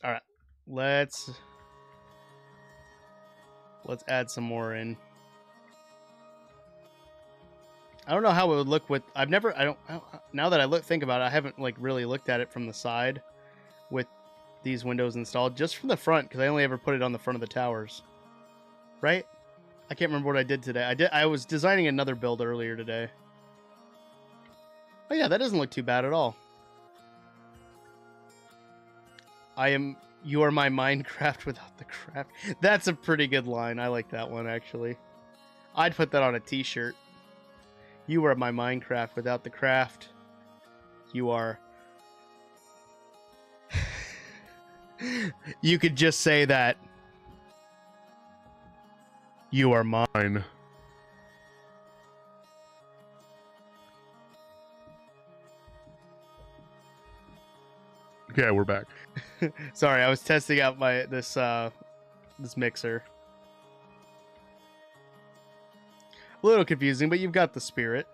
All right. Let's add some more in. I don't know how it would look with. I don't. Now that I think about it, I haven't like really looked at it from the side with these windows installed. Just from the front, because I only ever put it on the front of the towers. Right? I can't remember what I did today. I was designing another build earlier today. Oh yeah, that doesn't look too bad at all. You are my Minecraft without the craft. That's a pretty good line. I like that one, actually. I'd put that on a t-shirt. You are my Minecraft without the craft. You are... You could just say that. You are mine. Okay, we're back. Sorry, I was testing out this mixer. A little confusing, but you've got the spirit.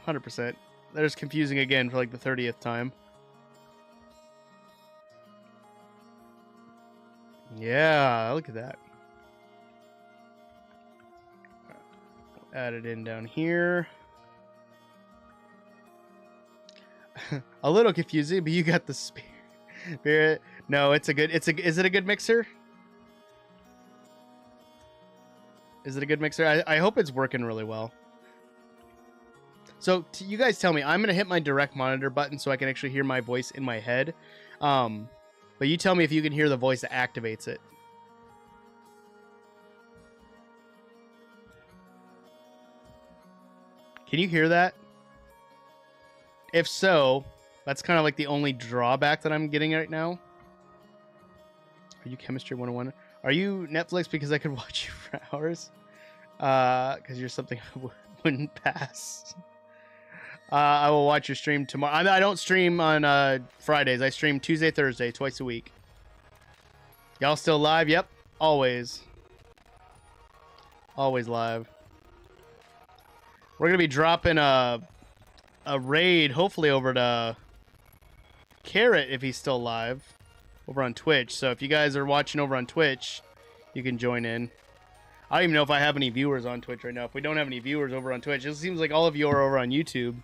100%. There's confusing again for like the 30th time. Yeah, look at that. Add it in down here. A little confusing, but you got the spirit. No, is it a good mixer? Is it a good mixer? I hope it's working really well. So you guys tell me. I'm going to hit my direct monitor button so I can actually hear my voice in my head. But you tell me if you can hear the voice that activates it. Can you hear that? If so, that's kind of like the only drawback that I'm getting right now. Are you Chemistry 101? Are you Netflix because I could watch you for hours? Because you're something I wouldn't pass. I will watch your stream tomorrow. I don't stream on Fridays. I stream Tuesday, Thursday, twice a week. Y'all still live? Yep. Always. Always live. We're going to be dropping a raid, hopefully over to Carrot, if he's still live, over on Twitch. So if you guys are watching over on Twitch, you can join in. I don't even know if I have any viewers on Twitch right now. If we don't have any viewers over on Twitch, it seems like all of you are over on YouTube.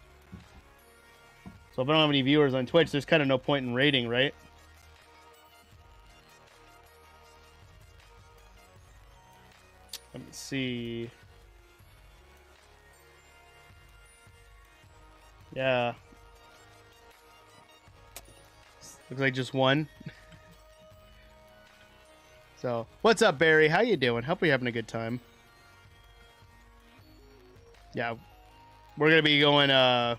So if I don't have any viewers on Twitch, there's kind of no point in raiding, right? Let me see. Yeah. Looks like just one. So, what's up, Barry? How you doing? Hope you're having a good time. Yeah. We're going to be going, gonna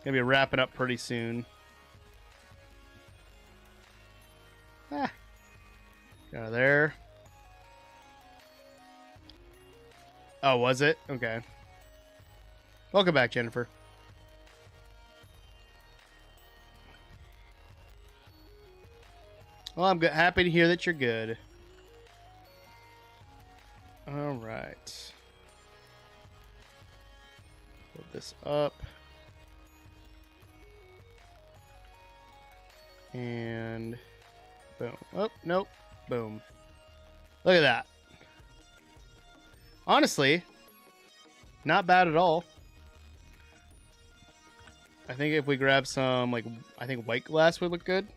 be wrapping up pretty soon. Ah. Out of there. Oh, was it? Okay. Welcome back, Jennifer. Well, I'm happy to hear that you're good. All right. Put this up. And boom. Oh, nope. Boom. Look at that. Honestly, not bad at all. I think if we grab some, like, I think white glass would look good.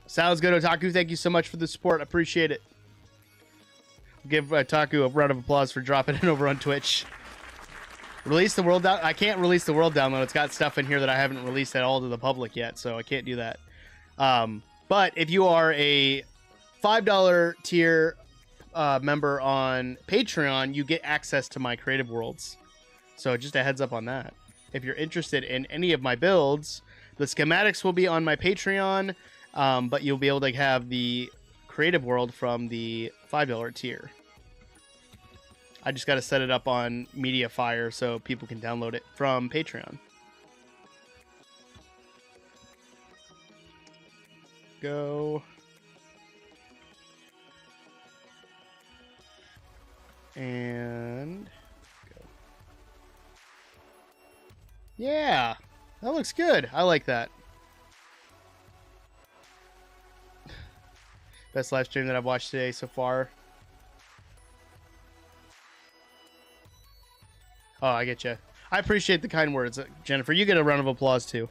Sounds good, Otaku. Thank you so much for the support. I appreciate it. Give Otaku a round of applause for dropping it over on Twitch. Release the world down. I can't release the world download. It's got stuff in here that I haven't released at all to the public yet, so I can't do that. But if you are a $5 tier member on Patreon, you get access to my creative worlds. So just a heads up on that. If you're interested in any of my builds, the schematics will be on my Patreon, but you'll be able to have the creative world from the $5 tier. I just got to set it up on Mediafire so people can download it from Patreon. Go. And go. Yeah, that looks good. I like that. Best live stream that I've watched today so far. Oh, I get you. I appreciate the kind words, Jennifer. You get a round of applause too.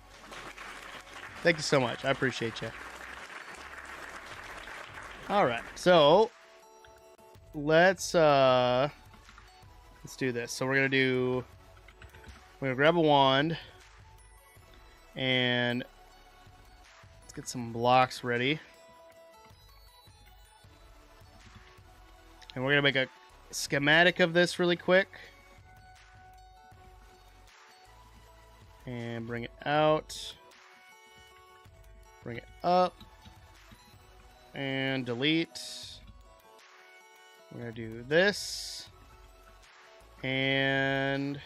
Thank you so much. I appreciate you. All right, so let's do this. So we're gonna grab a wand and let's get some blocks ready. And we're gonna make a schematic of this really quick. And bring it out. Bring it up. And delete. We're going to do this. And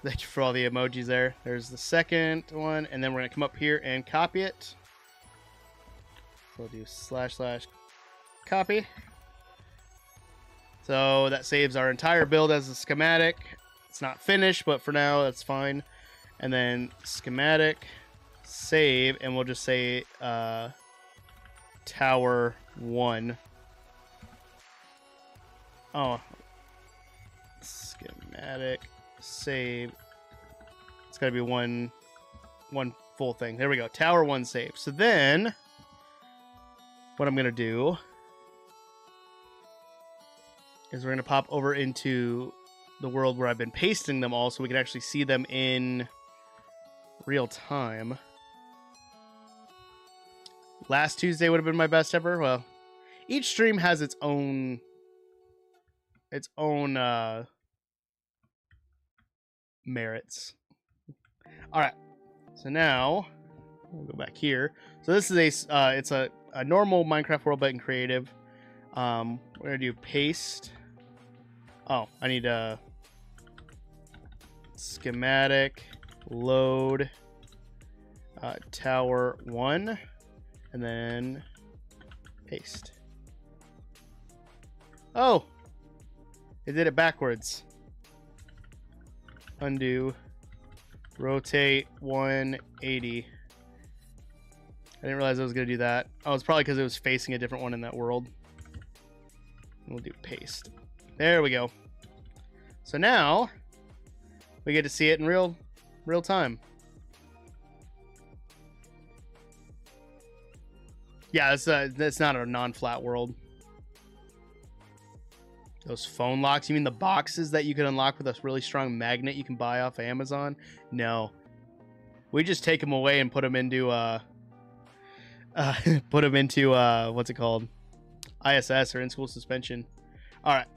thank you for all the emojis there. There's the second one. And then we're going to come up here and copy it. So we'll do / copy. So that saves our entire build as a schematic. It's not finished, but for now, that's fine. And then schematic, save, and we'll just say tower 1. Oh, schematic, save. It's got to be one full thing. There we go. Tower 1 save. So then what I'm going to do is we're going to pop over into the world where I've been pasting them all so we can actually see them in real time. Last Tuesday would have been my best ever. Well, each stream has its own merits. All right. So now we'll go back here. So this is it's a normal Minecraft world, but in creative. We're gonna do paste. Oh, I need a schematic load tower 1 and then paste. Oh, it did it backwards. Undo, rotate 180. I didn't realize I was gonna do that. Oh, it's probably because it was facing a different one in that world. We'll do paste. There we go. So now we get to see it in real time. Yeah, that's not a non-flat world. Those phone locks, you mean the boxes that you can unlock with a really strong magnet you can buy off of Amazon? No. We just take them away and put them into what's it called? ISS, or in school suspension. All right.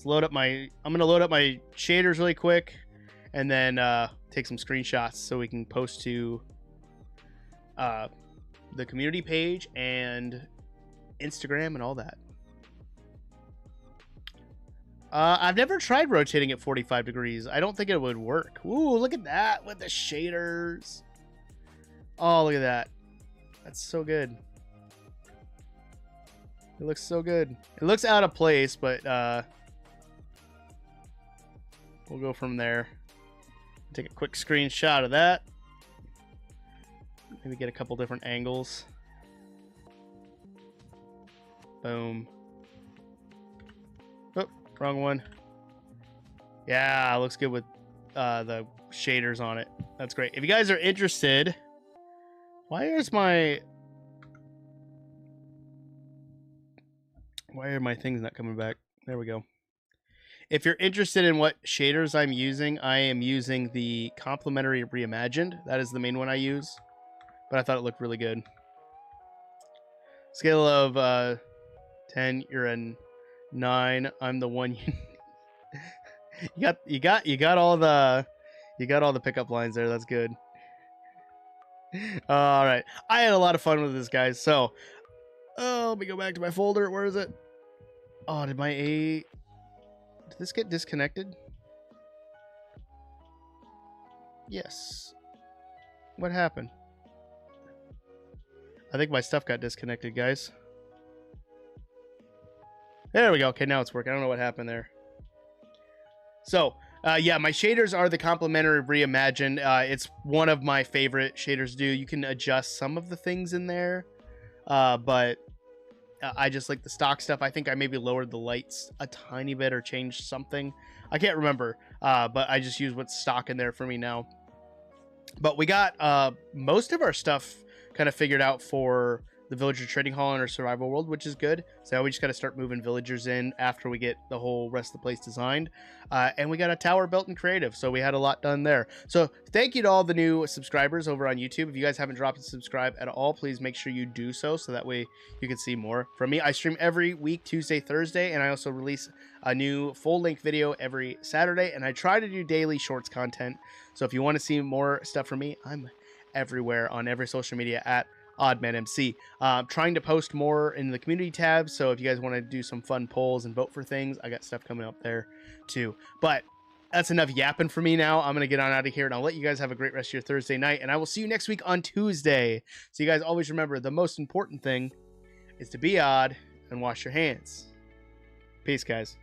I'm going to load up my shaders really quick and then take some screenshots so we can post to the community page and Instagram and all that. I've never tried rotating at 45 degrees. I don't think it would work. Ooh, look at that with the shaders. Oh, look at that. That's so good. It looks so good. It looks out of place, but we'll go from there. Take a quick screenshot of that. Maybe get a couple different angles. Boom. Oh, wrong one. Yeah, looks good with the shaders on it. That's great. If you guys are interested, why are my things not coming back? There we go. If you're interested in what shaders I'm using, I am using the Complementary Reimagined. That is the main one I use. But I thought it looked really good. Scale of 10, you're an 9. I'm the one you got all the pickup lines there. That's good. All right. I had a lot of fun with this, guys. So, let me go back to my folder. Where is it? Oh, did this get disconnected? Yes. What happened? I think my stuff got disconnected, guys. There we go. Okay, now it's working. I don't know what happened there. So, yeah, my shaders are the complementary Reimagine. It's one of my favorite shaders to do. You can adjust some of the things in there, but I just like the stock stuff. I think I maybe lowered the lights a tiny bit or changed something. I can't remember, but I just use what's stock in there for me now. But we got most of our stuff kind of figured out for the villager trading hall in our survival world, which is good. So now we just got to start moving villagers in after we get the whole rest of the place designed. And we got a tower built in creative, so we had a lot done there. So thank you to all the new subscribers over on YouTube. If you guys haven't dropped a subscribe at all, please make sure you do so that way you can see more from me. I stream every week, Tuesday, Thursday, and I also release a new full-length video every Saturday, and I try to do daily shorts content. So if you want to see more stuff from me, I'm everywhere on every social media at OddManMC. Trying to post more in the community tab, so if you guys want to do some fun polls and vote for things, I got stuff coming up there too. But that's enough yapping for me now. I'm going to get on out of here, and I'll let you guys have a great rest of your Thursday night, and I will see you next week on Tuesday. So you guys always remember, the most important thing is to be odd and wash your hands. Peace, guys.